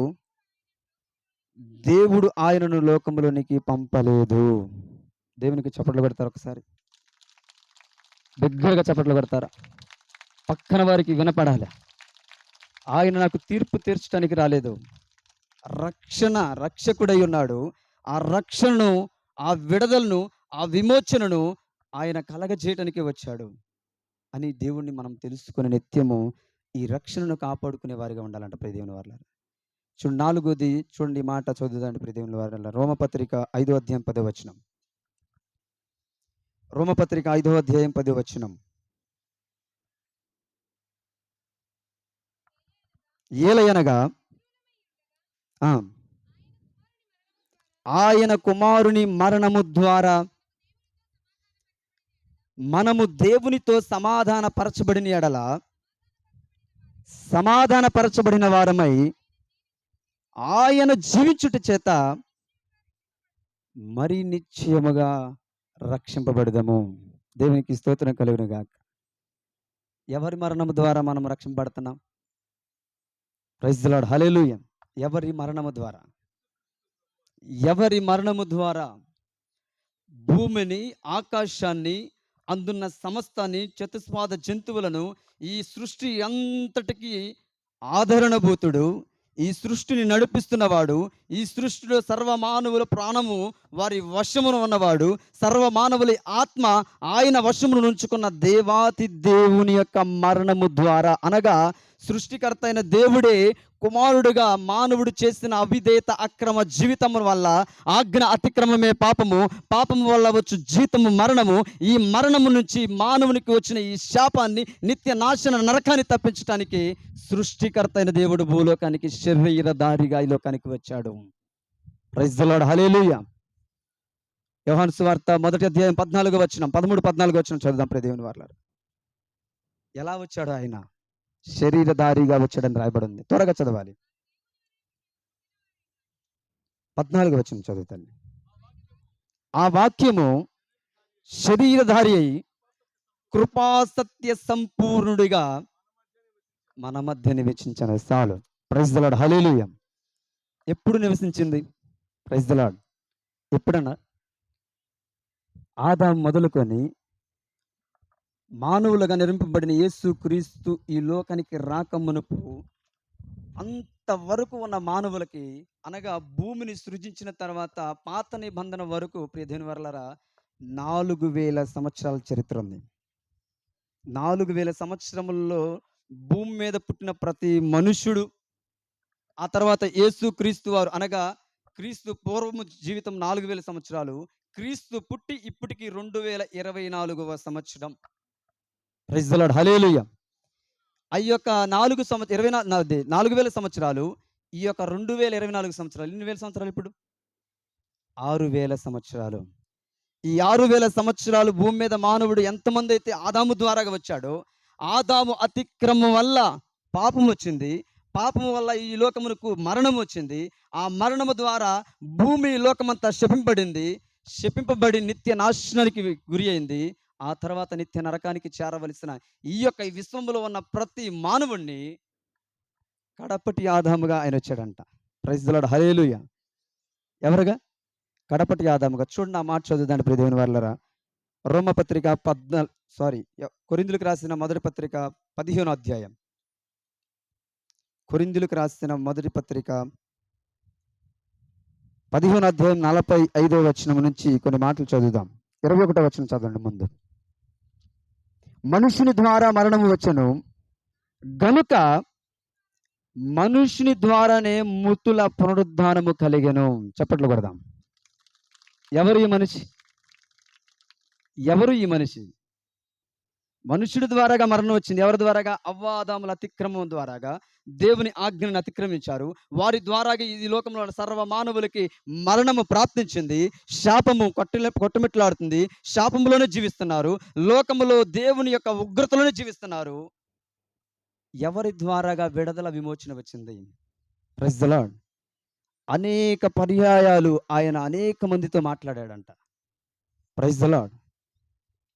దేవుడు ఆయనను లోకములోనికి పంపలేదు. దేవునికి చప్పట్లు కొడతారు ఒకసారి, దగ్గరగా చప్పట్లు కొడతారా? పక్కన వారికి వినపడాలి. ఆయన నాకు తీర్పు తీర్చడానికి రాలేదు, రక్షకుడై ఉన్నాడు. ఆ రక్షణను, ఆ విడుదలను, ఆ విమోచనను ఆయన కలగజేయటానికి వచ్చాడు అని దేవుణ్ణి మనం తెలుసుకునే నిత్యము ఈ రక్షణను కాపాడుకునే వారిగా ఉండాలంట ప్రియ దేవుని వారలారా. చూడండి, 4వది చూడండి, మాట చదువుదండి ప్రియ దేవుని వారలారా. రోమపత్రిక 5:10. రోమపత్రిక 5:10. ఏలయనగా ఆయన కుమారుని మరణము ద్వారా మనము దేవునితో సమాధానపరచబడిన ఎడల సమాధానపరచబడిన వారమై ఆయన జీవించుట చేత మరి నిశ్చయముగా రక్షింపబడదము. దేవునికి స్తోత్రం కలుగును గాక. ఎవరి మరణము ద్వారా మనం రక్షింపబడుతున్నాం? ప్రైజ్ ది లార్డ్, హల్లెలూయా. ఎవరి మరణము ద్వారా? ఎవరి మరణము ద్వారా? భూమిని, ఆకాశాన్ని, అందున్న సమస్తాన్ని, చతుస్పాద జంతువులను, ఈ సృష్టి అంతటికి ఆదరణభూతుడు, ఈ సృష్టిని నడిపిస్తున్నవాడు, ఈ సృష్టిలో సర్వమానవుల ప్రాణము వారి వశమున ఉన్నవాడు, సర్వమానవుల ఆత్మ ఆయన వశమును ఉంచుకున్న దేవాతి దేవుని యొక్క మరణము ద్వారా, అనగా సృష్టికర్త అయిన దేవుడే కుమారుడుగా మానవుడు చేసిన అవిధేయత, అక్రమ జీవితం వల్ల, ఆజ్ఞ అతిక్రమమే పాపము, పాపము వల్ల వచ్చు జీతము మరణము, ఈ మరణము నుంచి మానవునికి వచ్చిన ఈ శాపాన్ని, నిత్య నాశన నరకాన్ని తప్పించడానికి సృష్టికర్త అయిన దేవుడు భూలోకానికి శరీరధారిగా ఈ లోకానికి వచ్చాడు. ప్రైజ్ ది లార్డ్, హల్లెలూయా. యోహాను సువార్త 1:14. 13-14 చదువుదాం ప్రియ దేవుని వారలారా. ఎలా వచ్చాడు ఆయన? శరీరధారిగా వచ్చాడని రాయబడి ఉంది. త్వరగా చదవాలి. 14 చదువుతాను. ఆ వాక్యము శరీరధారి అయి కృపాసత్య సంపూర్ణుడిగా మన మధ్య నివసించిన చాలు. ప్రైజ్ ది లార్డ్, హల్లెలూయా. ఎప్పుడు నివసించింది? Praise the lord. ఎప్పుడన్నా? ఆదాము మొదలుకొని మానవులుగా నిర్మింపబడిన యేసు క్రీస్తు ఈ లోకానికి రాకమునుపు అంతవరకు ఉన్న మానవులకి, అనగా భూమిని సృజించిన తర్వాత పాత నిబంధన వరకు ప్రియ దేవుని వారలారా 4000 సంవత్సరాల చరిత్ర ఉంది. 4000 సంవత్సరముల్లో భూమి మీద పుట్టిన ప్రతి మనుష్యుడు, ఆ తర్వాత యేసు క్రీస్తు వారు, అనగా క్రీస్తు పూర్వము జీవితం 4000 సంవత్సరాలు, క్రీస్తు పుట్టి ఇప్పటికి 2024వ సంవత్సరం. ప్రైజ్ ది లార్డ్, హల్లెలూయా. ఆ యొక్క 4000 సంవత్సరాలు, ఈ యొక్క 2024 సంవత్సరాలు, ఎన్ని వేల సంవత్సరాలు ఇప్పుడు? 6000 సంవత్సరాలు. ఈ 6000 సంవత్సరాలు భూమి మీద మానవుడు ఎంతమంది అయితే ఆదాము ద్వారాగా వచ్చాడో, ఆదాము అతిక్రమం వల్ల పాపం వచ్చింది, పాపము వల్ల ఈ లోకమునకు మరణం వచ్చింది, ఆ మరణము ద్వారా భూమి లోకమంతా శపింపబడి నిత్య నాశనానికి గురి అయింది. ఆ తర్వాత నిత్య నరకానికి చేరవలసిన ఈ యొక్క ఈ విశ్వంలో ఉన్న ప్రతి మానవుణ్ణి కడపటి ఆదాముగా ఆయన వచ్చాడంట. ప్రైజ్ ది లార్డ్, హల్లెలూయా. ఎవరుగా? కడపటి ఆదాముగా. చూడండి, ఆ మాట చదువుదాండి ప్రియ దేవుని వారలారా. కొరింథీయులకు రాసిన మొదటి పత్రిక 15వ అధ్యాయం. కొరింథీయులకు రాసిన మొదటి పత్రిక 15వ అధ్యాయం 45వ వచనం నుంచి కొన్ని మాటలు చదువుదాం. 21వ వచనం చదవండి ముందు. మనుషుని ద్వారా మరణము వచ్చెను గనుక మనుషుని ద్వారానే మృతుల పునరుద్ధానము కలిగెను. చప్పట్లు కొడదాం. ఎవరు ఈ మనిషి? ఎవరు ఈ మనిషి? మనుషుడి ద్వారాగా మరణం వచ్చింది. ఎవరి ద్వారాగా? అవ్వాదాముల అతిక్రమం ద్వారాగా దేవుని ఆజ్ఞను అతిక్రమించారు. వారి ద్వారాగా ఈ లోకంలో ఉన్న సర్వ మానవులకి మరణము ప్రాప్తించింది. శాపము కొట్టుమిట్లాడుతుంది. శాపములోనే జీవిస్తున్నారు. లోకములో దేవుని యొక్క ఉగ్రతలోనే జీవిస్తున్నారు. ఎవరి ద్వారాగా విడుదల విమోచన వచ్చింది? Praise the lord. అనేక పర్యాయాలు ఆయన అనేక మందితో మాట్లాడాడంట. Praise the lord.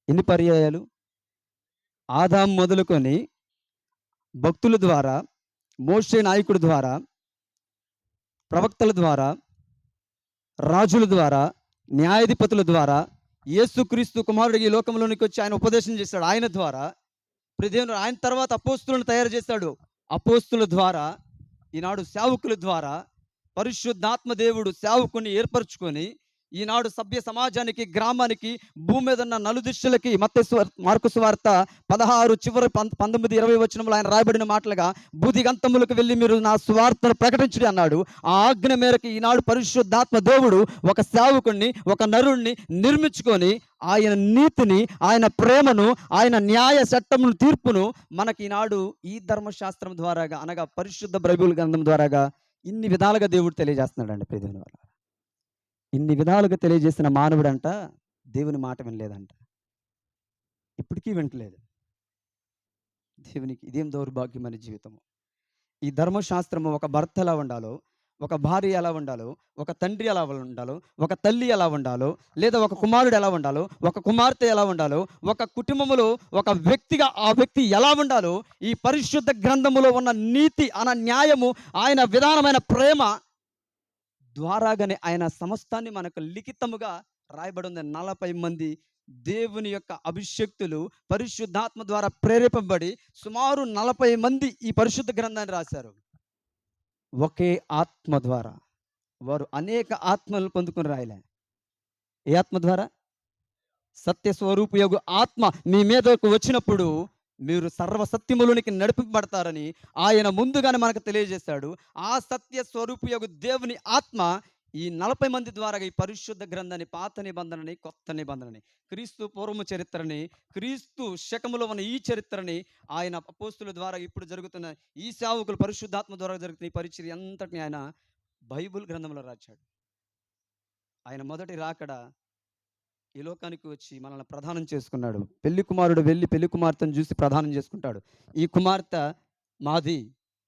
ఎన్ని పర్యాయాలు? ఆదాం మొదలుకొని భక్తుల ద్వారా, మోషే నాయకుడి ద్వారా, ప్రవక్తల ద్వారా, రాజుల ద్వారా, న్యాయాధిపతుల ద్వారా, యేసుక్రీస్తు కుమారుడు ఈ లోకంలోనికి వచ్చి ఆయన ఉపదేశం చేశాడు. ఆయన ద్వారా దేవుడు ఆయన తర్వాత అపోస్తులను తయారు చేశాడు. అపోస్తుల ద్వారా, ఈనాడు సేవకుల ద్వారా పరిశుద్ధాత్మ దేవుడు సేవకుని ఏర్పరచుకొని ఈనాడు సభ్య సమాజానికి, గ్రామానికి, భూమి మీద ఉన్న నలుదిశలకి మార్కు సువార్త 16 చివరి 19, 20 వచనంలో ఆయన రాయబడిన మాటలుగా బూదిగంతములకు వెళ్ళి మీరు నా సువార్తను ప్రకటించుడి అన్నాడు. ఆ ఆజ్ఞ మేరకు ఈనాడు పరిశుద్ధాత్మ దేవుడు ఒక సేవకుడిని, ఒక నరుణ్ణి నిర్మించుకొని ఆయన నీతిని, ఆయన ప్రేమను, ఆయన న్యాయ చట్టమును, తీర్పును మనకి ఈనాడు ఈ ధర్మశాస్త్రం ద్వారాగా, అనగా పరిశుద్ధ బైబిల్ గ్రంథం ద్వారాగా ఇన్ని విధాలుగా దేవుడు తెలియజేస్తున్నాడండి. ప్రియమైన వాళ్ళ, ఇన్ని విధాలుగా తెలియజేసిన మానవుడంట దేవుని మాట వినలేదంట. ఇప్పటికీ వింటలేదు. దేవునికి ఇదేం దౌర్భాగ్యమైన జీవితము. ఈ ధర్మశాస్త్రము ఒక భర్త ఎలా ఉండాలో, ఒక భార్య ఎలా ఉండాలో, ఒక తండ్రి ఎలా ఉండాలో, ఒక తల్లి ఎలా ఉండాలో, లేదా ఒక కుమారుడు ఎలా ఉండాలో, ఒక కుమార్తె ఎలా ఉండాలో, ఒక కుటుంబములో ఒక వ్యక్తిగా ఆ వ్యక్తి ఎలా ఉండాలో, ఈ పరిశుద్ధ గ్రంథములో ఉన్న నీతి అన్న న్యాయము, ఆయన విధానమైన ప్రేమ ద్వారాగానే ఆయన సమస్తాన్ని మనకు లిఖితముగా రాయబడి ఉంది. 40 మంది దేవుని యొక్క అభిషక్తులు పరిశుద్ధాత్మ ద్వారా ప్రేరేపబడి సుమారు 40 మంది ఈ పరిశుద్ధ గ్రంథాన్ని రాశారు. ఒకే ఆత్మ ద్వారా వారు అనేక ఆత్మలను పొందుకుని రాయలే. ఏ ఆత్మ ద్వారా? సత్య స్వరూపయోగు ఆత్మ మీ మీదకు వచ్చినప్పుడు మీరు సర్వసత్యములోనికి నడిపింపబడతారని ఆయన ముందుగానే మనకు తెలియజేశాడు. ఆ సత్య స్వరూపయోగు దేవుని ఆత్మ ఈ 40 మంది ద్వారా ఈ పరిశుద్ధ గ్రంథాన్ని, పాత నిబంధనని, కొత్త నిబంధనని, క్రీస్తు పూర్వము చరిత్రని, క్రీస్తు శకములో ఉన్న ఈ చరిత్రని, ఆయన అపోస్తుల ద్వారా ఇప్పుడు జరుగుతున్న ఈ సేవకులు పరిశుద్ధాత్మ ద్వారా జరుగుతున్న ఈ పరిచర్య అంతటిని ఆయన బైబిల్ గ్రంథంలో రాశాడు. ఆయన మొదటి రాకడ ఈ లోకానికి వచ్చి మనల్ని ప్రదానం చేసుకున్నాడు. పెళ్లి కుమారుడు వెళ్ళి పెళ్లి కుమార్తెను చూసి ప్రదానం చేసుకుంటాడు. ఈ కుమార్తె మాది,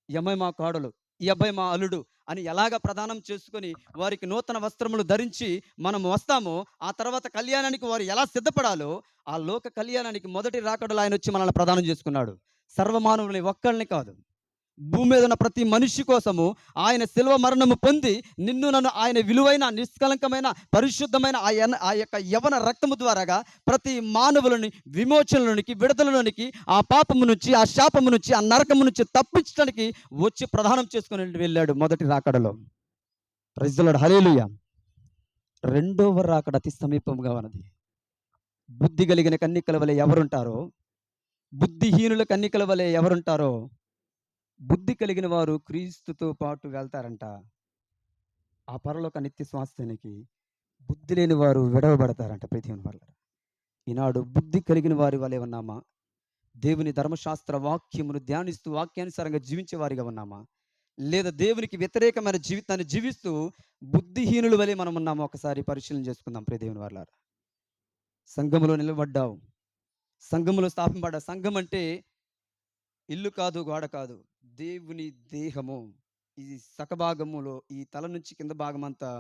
ఈ అమ్మాయి మా కోడలు, ఈ అబ్బాయి మా అల్లుడు అని ఎలాగ ప్రదానం చేసుకొని వారికి నూతన వస్త్రములు ధరించి మనం వస్తామో, ఆ తర్వాత కళ్యాణానికి వారు ఎలా సిద్ధపడాలో, ఆ లోక కళ్యాణానికి మొదటి రాకడలో ఆయన వచ్చి మనల్ని ప్రదానం చేసుకున్నాడు. సర్వమానవుని ఒక్కళ్ళని కాదు, భూమి మీద ఉన్న ప్రతి మనిషి కోసము ఆయన శిలువ మరణము పొంది నిన్ను నన్ను ఆయన విలువైన, నిష్కలంకమైన, పరిశుద్ధమైన ఆ యొక్క యవన రక్తము ద్వారాగా ప్రతి మానవులని విమోచనలోనికి, విడుదలలోనికి, ఆ పాపము నుంచి, ఆ శాపము నుంచి, ఆ నరకము నుంచి తప్పించడానికి వచ్చి ప్రదానం చేసుకుని వెళ్ళాడు మొదటి రాకడలో. ప్రైజ్ ది లార్డ్, హల్లెలూయా. రెండవ రాకడ అతి సమీపంగా ఉన్నది. బుద్ధి కలిగిన కన్నికల వలె ఎవరుంటారో, బుద్ధిహీనుల కన్నికల వలె ఎవరుంటారో, బుద్ధి కలిగిన వారు క్రీస్తుతో పాటు వెళ్తారంట ఆ పరలోక నిత్య స్వాస్థ్యానికి. బుద్ధి లేని వారు విడవబడతారంట. ప్రతి వాళ్ళ ఈనాడు బుద్ధి కలిగిన వారి వలె ఉన్నామా? దేవుని ధర్మశాస్త్ర వాక్యమును ధ్యానిస్తూ వాక్యానుసారంగా జీవించే వారిగా ఉన్నామా? లేదా దేవునికి వ్యతిరేకమైన జీవితాన్ని జీవిస్తూ బుద్ధిహీనుల వలె మనం ఉన్నామా? ఒకసారి పరిశీలన చేసుకుందాం. ప్రియ దేవుని వాళ్ళ, సంఘములో నిలబడ్డావు, సంఘములో స్థాపింపడ్డా. సంఘం అంటే ఇల్లు కాదు, గోడ కాదు, దేవుని దేహము. ఇది సకభాగములో ఈ తల నుంచి కింద భాగం అంతా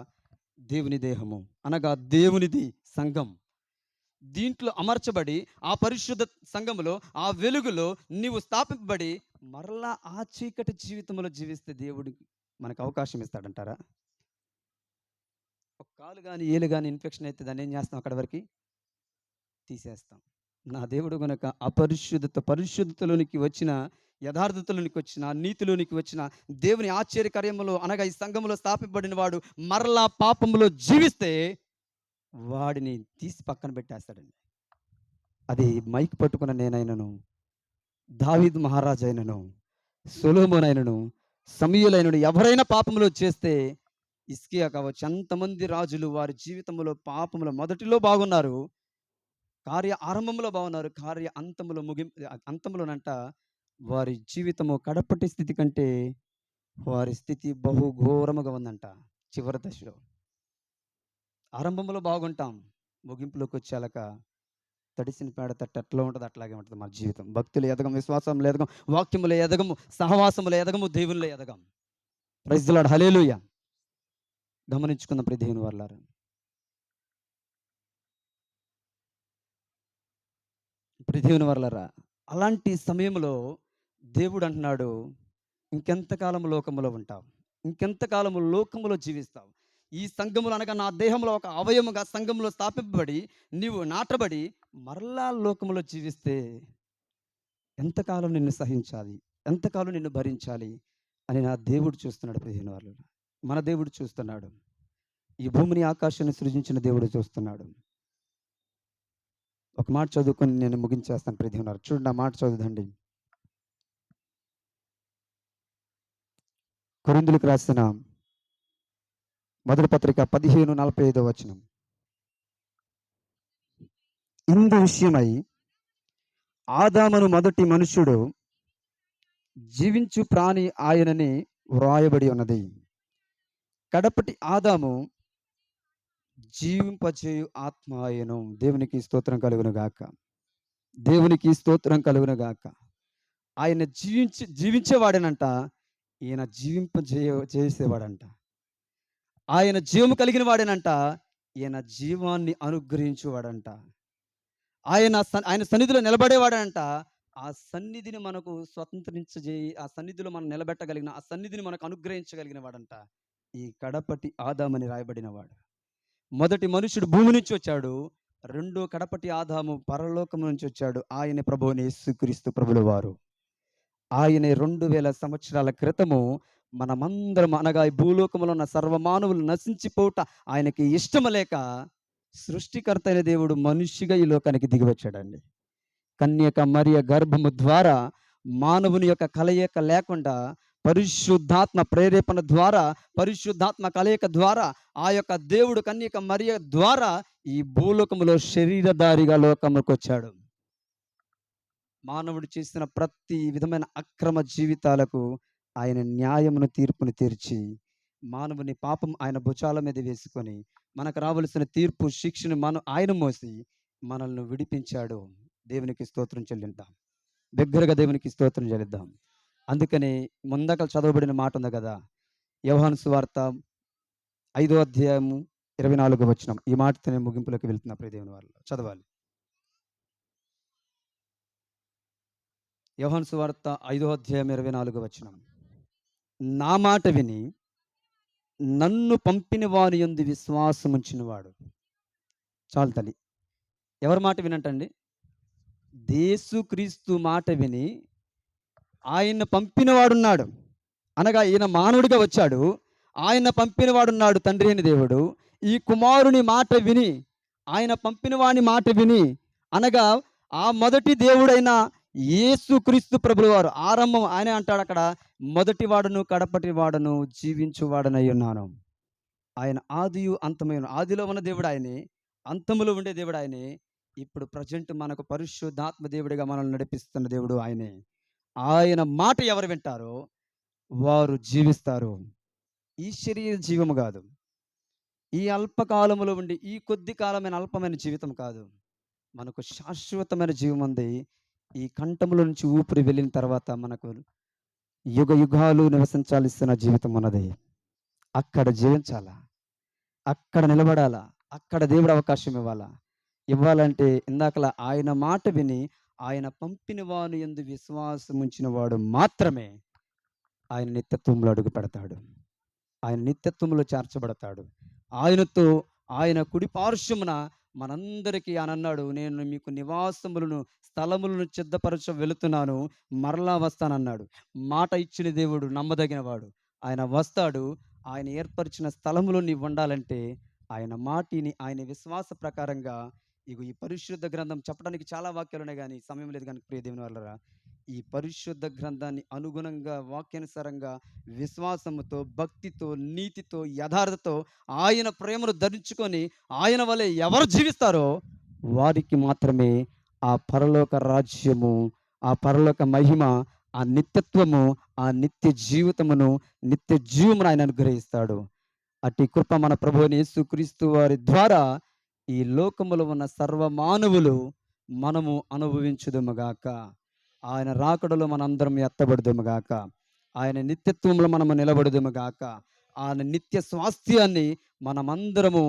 దేవుని దేహము, అనగా దేవునిది సంఘం. దీంట్లో అమర్చబడి ఆ పరిశుద్ధ సంఘములో, ఆ వెలుగులో నీవు స్థాపింపబడి మరలా ఆ చీకటి జీవితంలో జీవిస్తే దేవుడికి మనకు అవకాశం ఇస్తాడంటారా? ఒక కాలు కానీ ఏలు కానీ ఇన్ఫెక్షన్ అయితే దాన్ని ఏం చేస్తాం? అక్కడి వరకు తీసేస్తాం. నా దేవుడు గనుక పరిశుద్ధతలోనికి వచ్చిన, యథార్థతలోనికి వచ్చిన, నీతిలోనికి వచ్చిన, దేవుని ఆశ్చర్యకార్యములో అనగా ఈ సంఘములో స్థాపింపబడిన వాడు మరలా పాపములో జీవిస్తే వాడిని తీసి పక్కన పెట్టేస్తాడండి. అది మైక్ పట్టుకున్న నేనైనను, దావీదు మహారాజు అయినను, సొలొమోను అయినను, సమూయేలైనను ఎవరైనా పాపములో చేస్తే, హిజ్కియా కావచ్చు, ఎంతమంది రాజులు వారి జీవితంలో పాపములో మొదటిలో బాగున్నారు, కార్య ఆరంభంలో బాగున్నారు, కార్య అంతములో అంతములోనంట వారి జీవితము కడపటి స్థితి కంటే వారి స్థితి బహు ఘోరముగా ఉందంట. చివరి దశలో ఆరంభంలో బాగుంటాం, ముగింపులోకి వచ్చాక తడిసిన పేడ తట్టు ఎట్లా ఉంటుంది అట్లాగే ఉంటుంది మన జీవితం. భక్తులు ఎదగం, విశ్వాసంలో ఎదగం, వాక్యములో ఎదగము, సహవాసములో ఎదగము, దేవునిలో ఎదగం. ప్రైజ్ ది లార్డ్, హల్లెలూయా. గమనించుకున్న ప్రియ దేవుని వర్లారా, ప్రియ దేవుని వర్లారా, అలాంటి సమయంలో దేవుడు అంటున్నాడు, ఇంకెంతకాలము లోకములో ఉంటావు, ఇంకెంతకాలము లోకములో జీవిస్తావు. ఈ సంఘములు అనగా నా దేహంలో ఒక అవయముగా సంఘంలో స్థాపింపబడి నీవు నాటబడి మరలా లోకములో జీవిస్తే ఎంతకాలం నిన్ను సహించాలి, ఎంతకాలం నిన్ను భరించాలి అని నా దేవుడు చూస్తున్నాడు. ప్రియమైన వాళ్ళు, మన దేవుడు చూస్తున్నాడు. ఈ భూమిని ఆకాశాన్ని సృజించిన దేవుడు చూస్తున్నాడు. ఒక మాట చదువుకొని నేను ముగించేస్తాను. ప్రియమైన వాళ్ళు, చూడండి, ఆ మాట చదువుదండి. కొరింథీయులకు రాసిన మొదటి పత్రిక 15:45 వచనం. ఇందు విషయమై ఆదామును మొదటి మనుష్యుడు జీవించు ప్రాణి ఆయనని వ్రాయబడి ఉన్నది. కడపటి ఆదాము జీవింపచేయు ఆత్మ ఆయను. దేవునికి స్తోత్రం కలుగును గాక. దేవునికి స్తోత్రం కలుగును గాక. ఆయన జీవించేవాడనంట, ఈయన చేసేవాడంట. ఆయన జీవము కలిగిన వాడేనంట, ఈయన జీవాన్ని అనుగ్రహించేవాడంట. ఆయన సన్నిధిలో నిలబడేవాడంట. ఆ సన్నిధిని మనకు ఆ సన్నిధిలో మనం నిలబెట్టగలిగిన, ఆ సన్నిధిని మనకు అనుగ్రహించగలిగిన వాడంట ఈ కడపటి ఆదామని రాయబడిన వాడు. మొదటి మనుషుడు భూమి నుంచి వచ్చాడు, రెండో కడపటి ఆదాము పరలోకం నుంచి వచ్చాడు. ఆయన ప్రభువుని యేసుక్రీస్తు ప్రభుల వారు. ఆయన 2000 సంవత్సరాల క్రితము మనమందరం అనగా ఈ భూలోకములో ఉన్న సర్వమానవులు నశించిపోవుట ఆయనకి ఇష్టము లేక సృష్టికర్త అయిన దేవుడు మనిషిగా ఈ లోకానికి దిగి వచ్చాడండి. కన్యక మరియ గర్భము ద్వారా మానవుని యొక్క కలయిక లేకుండా పరిశుద్ధాత్మ ప్రేరేపణ ద్వారా, పరిశుద్ధాత్మ కలయిక ద్వారా ఆ యొక్క దేవుడు కన్యక మరియ ద్వారా ఈ భూలోకములో శరీరధారిగా లోకములకు వచ్చాడు. మానవుడు చేసిన ప్రతి విధమైన అక్రమ జీవితాలకు ఆయన న్యాయమును, తీర్పును తీర్చి మానవుని పాపం ఆయన భుజాల మీద వేసుకొని మనకు రావలసిన తీర్పు, శిక్షను ఆయన మోసి మనల్ని విడిపించాడు. దేవునికి స్తోత్రం చెల్లిద్దాం. దగ్గరగా దేవునికి స్తోత్రం చెల్లిద్దాం. అందుకని ముందక చదవబడిన మాట ఉంది కదా, యోహాను సువార్త 5వ అధ్యాయము 24వ వచనం. ఈ మాటతో నేను ముగింపులోకి వెళ్తున్నా. ప్రియ దేవుని వారు చదవాలి. యోహాను సువార్త 5వ అధ్యాయం 24వ వచనం. నా మాట విని నన్ను పంపిన వాని యందు విశ్వాసం ఉంచినవాడు. చాలు తల్లి. ఎవరి మాట వినంటండి? యేసుక్రీస్తు మాట విని ఆయన పంపినవాడున్నాడు. అనగా ఈయన మానవుడిగా వచ్చాడు, ఆయన పంపినవాడున్నాడు, తండ్రి అయిన దేవుడు. ఈ కుమారుని మాట విని, ఆయన పంపినవాని మాట విని, అనగా ఆ మొదటి దేవుడైన యేసుక్రీస్తు ప్రభుల వారు ఆరంభం. ఆయన అంటాడు అక్కడ, మొదటి వాడును కడపటి వాడును జీవించువాడనై ఉన్నాను. ఆయన ఆదియు అంతమైన, ఆదిలో ఉన్న దేవుడు ఆయనే, అంతములో ఉండే దేవుడు ఆయనే, ఇప్పుడు ప్రజెంట్ మనకు పరిశుద్ధాత్మ దేవుడిగా మనల్ని నడిపిస్తున్న దేవుడు ఆయనే. ఆయన మాట ఎవరు వింటారో వారు జీవిస్తారు. ఈ శరీర జీవము కాదు, ఈ అల్పకాలములో ఉండి ఈ కొద్ది కాలమైన అల్పమైన జీవితం కాదు, మనకు శాశ్వతమైన జీవం ఉంది. ఈ కంఠముల నుంచి ఊపిరి వెళ్ళిన తర్వాత మనకు యుగ యుగాలు నివసించాల్సిన జీవితం ఉన్నది. అక్కడ జీవించాలా, అక్కడ నిలబడాలా, అక్కడ దేవుడు అవకాశం ఇవ్వాలంటే ఇందాకలా ఆయన మాట విని ఆయన పంపిన వాని యందు విశ్వాసం ఉంచిన వాడు మాత్రమే ఆయన నిత్యత్వంలో అడుగు పెడతాడు, ఆయన నిత్యత్వంలో చేర్చబడతాడు. ఆయనతో ఆయన కుడి పార్శ్వమున మనందరికీ ఆయన అన్నాడు, నేను మీకు నివాసములను స్థలములను సిద్ధపరచ వెళుతున్నాను, మరలా వస్తానన్నాడు. మాట ఇచ్చిన దేవుడు నమ్మదగినవాడు. ఆయన వస్తాడు. ఆయన ఏర్పరిచిన స్థలములో నీవు ఉండాలంటే ఆయన మాటిని, ఆయన విశ్వాస ప్రకారంగా ఇగో ఈ పరిశుద్ధ గ్రంథం చెప్పడానికి చాలా వాక్యాలు ఉన్నాయి కానీ సమయం లేదు కనుక ప్రియ దేవుని వాళ్ళరా, ఈ పరిశుద్ధ గ్రంథాన్ని అనుగుణంగా వాక్యానుసారంగా విశ్వాసముతో, భక్తితో, నీతితో, యథార్థతో ఆయన ప్రేమను ధరించుకొని ఆయన వలె ఎవరు జీవిస్తారో వారికి మాత్రమే ఆ పరలోక రాజ్యము, ఆ పరలోక మహిమ, ఆ నిత్యత్వము, ఆ నిత్య జీవితమును, నిత్య జీవమును ఆయన అనుగ్రహిస్తాడు. అట్టి కృప మన ప్రభువైన యేసుక్రీస్తు వారి ద్వారా ఈ లోకములో ఉన్న సర్వ మానవులు మనము అనుభవించుదుముగాక. ఆయన రాకడలో మనందరం ఎత్తబడుదుముగాక. ఆయన నిత్యత్వంలో మనము నిలబడుదుముగాక. ఆయన నిత్య స్వాస్థ్యాన్ని మనమందరము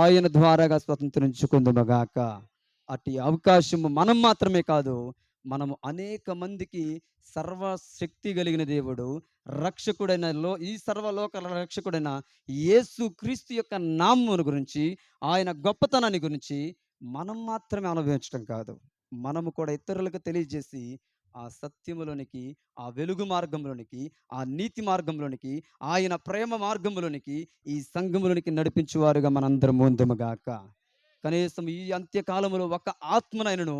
ఆయన ద్వారాగా స్వతంత్రించుకుందుముగాక. అట్టి అవకాశము మనం మాత్రమే కాదు, మనము అనేక మందికి సర్వశక్తి కలిగిన దేవుడు, రక్షకుడైన ఈ సర్వలోక రక్షకుడైన యేసు క్రీస్తు యొక్క నామమును గురించి, ఆయన గొప్పతనాన్ని గురించి మనం మాత్రమే అనుభవించడం కాదు, మనము కూడా ఇతరులకు తెలియజేసి ఆ సత్యములోనికి, ఆ వెలుగు మార్గంలోనికి, ఆ నీతి మార్గంలోనికి, ఆయన ప్రేమ మార్గంలోనికి, ఈ సంఘములోనికి నడిపించువారుగా మనందరం ముందుముగాక. కనీసం ఈ అంత్యకాలంలో ఒక ఆత్మనైనను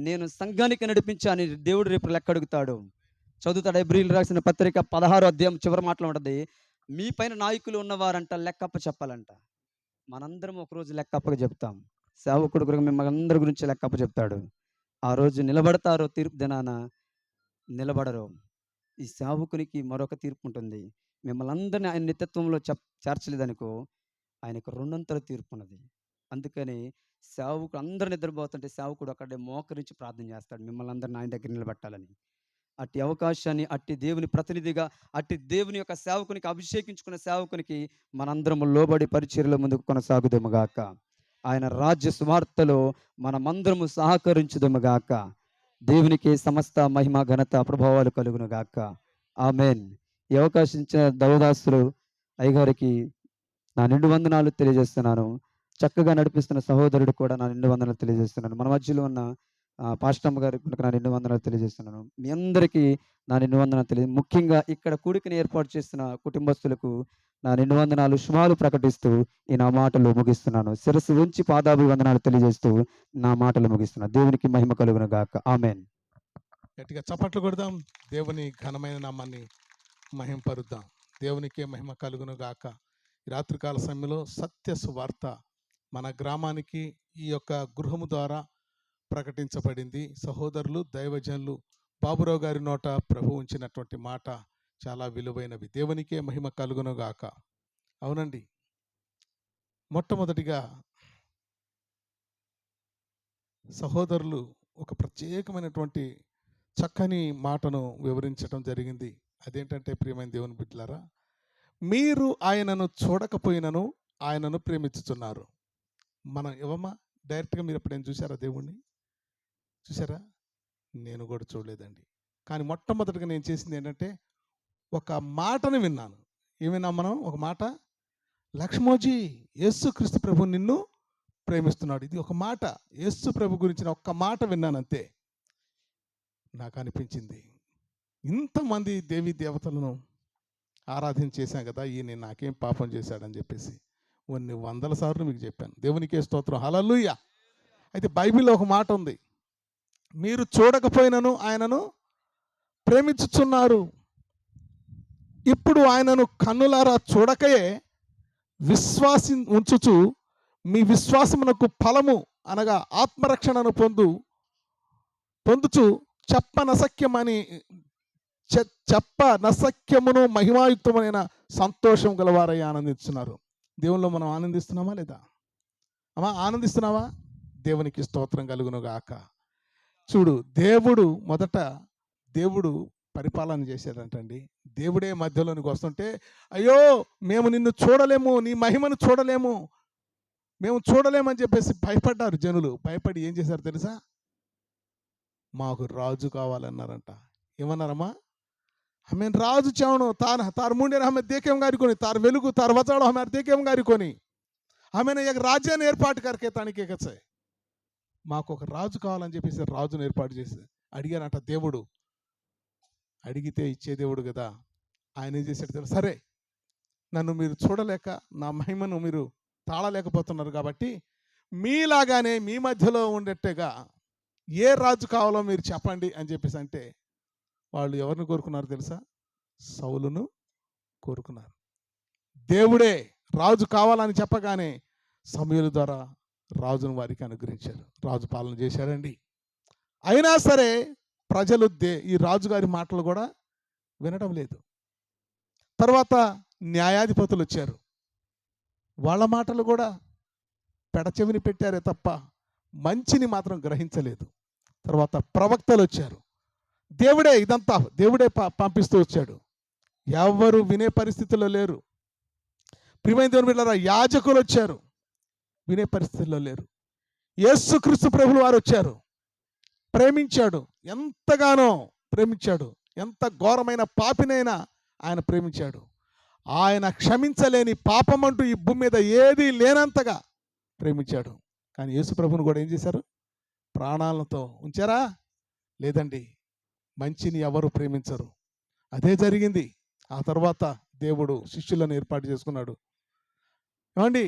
నేను సంఘానికి నడిపించాని దేవుడు రేపు లెక్క అడుగుతాడు. చదువుతాడు. హెబ్రీయులకు రాసిన పత్రిక 16వ అధ్యాయం చివరి మాటలో ఉంటది, మీ పైన నాయకులు ఉన్నవారంట లెక్కప్ప చెప్పాలంట. మనందరం ఒకరోజు లెక్కప్పగా చెప్తాం. సేవకుడు కూడా మిమ్మల్ని అందరి గురించి లెక్కప్ప చెప్తాడు. ఆ రోజు నిలబడతారో తీర్పు దినాన, నిలబడరు. ఈ సేవకునికి మరొక తీర్పు ఉంటుంది. మిమ్మల్ని అందరినీ ఆయన నిత్యత్వంలో చేర్చలేదనుకో, ఆయనకు రెండంతల తీర్పు ఉన్నది. అందుకని సేవకుడు అందరూ నిద్రపోతుంటే సేవకుడు అక్కడే మోకరించి ప్రార్థన చేస్తాడు, మిమ్మల్ని అందరిని ఆయన దగ్గర నిలబెట్టాలని. అట్టి అవకాశాన్ని, అట్టి దేవుని ప్రతినిధిగా, అట్టి దేవుని యొక్క సేవకునికి, అభిషేకించుకున్న సేవకునికి మనందరం లోబడి పరిచర్యలో ముందుకు కొనసాగుదుముగాక. ఆయన రాజ్య సువార్తలో మనమందరము సహకరించుదుముగాక. దేవునికి సమస్త మహిమ, ఘనత, ప్రభావాలు కలుగునుగాక. ఆమెన్. ఈ అవకాశం ఇచ్చిన దైవదాసులు అయ్యగారికి నా నిండు వందనాలు తెలియజేస్తున్నాను. చక్కగా నడిపిస్తున్న సహోదరుడు కూడా నా నిండు వందనాలు తెలియజేస్తున్నాను. మన మధ్యలో ఉన్న పాస్టమ్మ గారికి నా నిండు వందనాలు తెలియజేస్తున్నాను. మీ అందరికీ నా నిండు వందనాలు ముఖ్యంగా ఇక్కడ కూడికని ఏర్పాటు చేస్తున్న కుటుంబస్తులకు నా నిండు వందనాలు, శుభాలు ప్రకటిస్తూ ఈ నా మాటలు ముగిస్తున్నాను. శిరస్సు ఉంచి పాదాభివందనాలు తెలియజేస్తూ నా మాటలు ముగిస్తున్నాను. దేవునికి మహిమ కలుగును గాక. ఆమెన్. గట్టిగా చప్పట్లు కొడదాం. దేవుని ఘనమైన నామాన్ని మహింపరుద్దాం. దేవునికే మహిమ కలుగును గాక. ఈ రాత్రికాల సమయంలో సత్య సువార్త మన గ్రామానికి ఈ యొక్క గృహము ద్వారా ప్రకటించబడింది. సహోదరులు, దైవజనులు బాబురావు గారి నోట ప్రభు ఉంచినటువంటి మాట చాలా విలువైనవి. దేవునికే మహిమ కలుగును గాక. అవునండి, మొట్టమొదటిగా సహోదరులు ఒక ప్రత్యేకమైనటువంటి చక్కని మాటను వివరించడం జరిగింది. అదేంటంటే, ప్రియమైన దేవుని బిడ్డలారా, మీరు ఆయనను చూడకపోయినను ఆయనను ప్రేమించుతున్నారు. మనం ఇవ్వమా డైరెక్ట్గా మీరు ఎప్పుడైనా చూసారా? దేవుణ్ణి చూసారా? నేను కూడా చూడలేదండి. కానీ మొట్టమొదటిగా నేను చేసింది ఏంటంటే, ఒక మాటను విన్నాను. ఏమైనా మనం ఒక మాట, లక్ష్మోజీ, యేసు క్రీస్తు ప్రభు నిన్ను ప్రేమిస్తున్నాడు. ఇది ఒక మాట, యేసు ప్రభు గురించిన ఒక్క మాట విన్నాను అంతే. నాకు అనిపించింది, ఇంతమంది దేవీ దేవతలను ఆరాధించేశాం కదా, ఈయన నాకేం పాపం చేశాడని చెప్పేసి కొన్ని వందల సార్లు మీకు చెప్పాను. దేవునికే స్తోత్రం, హల్లెలూయా. అయితే బైబిల్లో ఒక మాట ఉంది, మీరు చూడకపోయినను ఆయనను ప్రేమించుచున్నారు. ఇప్పుడు ఆయనను కన్నులారా చూడకయే విశ్వాసం ఉంచుచు మీ విశ్వాసమునకు ఫలము అనగా ఆత్మరక్షణను పొందుచు చెప్పనసఖ్యమును మహిమాయుక్తమైన సంతోషం గలవారై ఆనందిస్తున్నారు. దేవుల్లో మనం ఆనందిస్తున్నామా లేదా? అమ్మా, ఆనందిస్తున్నావా? దేవునికి స్తోత్రం కలుగును గాక. చూడు, దేవుడు పరిపాలన చేశాడంటండి. దేవుడే మధ్యలోనికి వస్తుంటే, అయ్యో మేము నిన్ను చూడలేము, నీ మహిమను చూడలేము, మేము చూడలేమని చెప్పేసి భయపడ్డారు జనులు. భయపడి ఏం చేశారు తెలుసా? మాకు రాజు కావాలన్నారంట. ఏమన్నారమ్మా? हमें రాజు చావను తార్ ముండే హమె దేకేం గారి కొని తార్ వెలుగు తార్ వచాడో హమె దేకేం గారి కొని. ఆమెను ఒక రాజ్యాన్ని ఏర్పాటు కరకే తనకే కచ్చే మాకు ఒక రాజు కావాలని చెప్పేసి రాజును ఏర్పాటు చేసి అడిగానంట దేవుడు. అడిగితే ఇచ్చే దేవుడు కదా. ఆయన ఏం చేశాడు తెలుసా? సరే, నన్ను మీరు చూడలేక నా మహిమను మీరు తాళలేకపోతున్నారు కాబట్టి మీలాగానే మీ మధ్యలో ఉండేట్టుగా ఏ రాజు కావాలో మీరు చెప్పండి అని చెప్పేసి అంటే వాళ్ళు ఎవరిని కోరుకున్నారు తెలుసా? సౌలును కోరుకున్నారు. దేవుడే రాజు కావాలని చెప్పగానే సమూయేలు ద్వారా రాజును వారికి అనుగ్రహించారు. రాజు పాలన చేశాడండి. అయినా సరే ప్రజలు ఈ రాజుగారి మాటలు కూడా వినడం లేదు. తర్వాత న్యాయాధిపతులు వచ్చారు. వాళ్ళ మాటలు కూడా పెడచెవిని పెట్టారే తప్ప మంచిని మాత్రం గ్రహించలేదు. తర్వాత ప్రవక్తలు వచ్చారు. దేవుడే పంపిస్తూ వచ్చాడు. ఎవరు వినే పరిస్థితుల్లో లేరు. ప్రియమైన దేవుని బిడ్డలారా, యాజకులు వచ్చారు, వినే పరిస్థితుల్లో లేరు. యేసుక్రీస్తు ప్రభువు వారు వచ్చారు, ప్రేమించాడు, ఎంతగానో ప్రేమించాడు. ఎంత ఘోరమైన పాపినైనా ఆయన ప్రేమించాడు. ఆయన క్షమించలేని పాపం అంటూ ఈ భూమి మీద ఏదీ లేనంతగా ప్రేమించాడు. కానీ యేసు ప్రభువును కూడా ఏం చేశారు? ప్రాణాలతో ఉంచారా? లేదండి. మంచిని ఎవరు ప్రేమించరు. అదే జరిగింది. ఆ తర్వాత దేవుడు శిష్యులను ఏర్పాటు చేసుకున్నాడు. ఏమండి?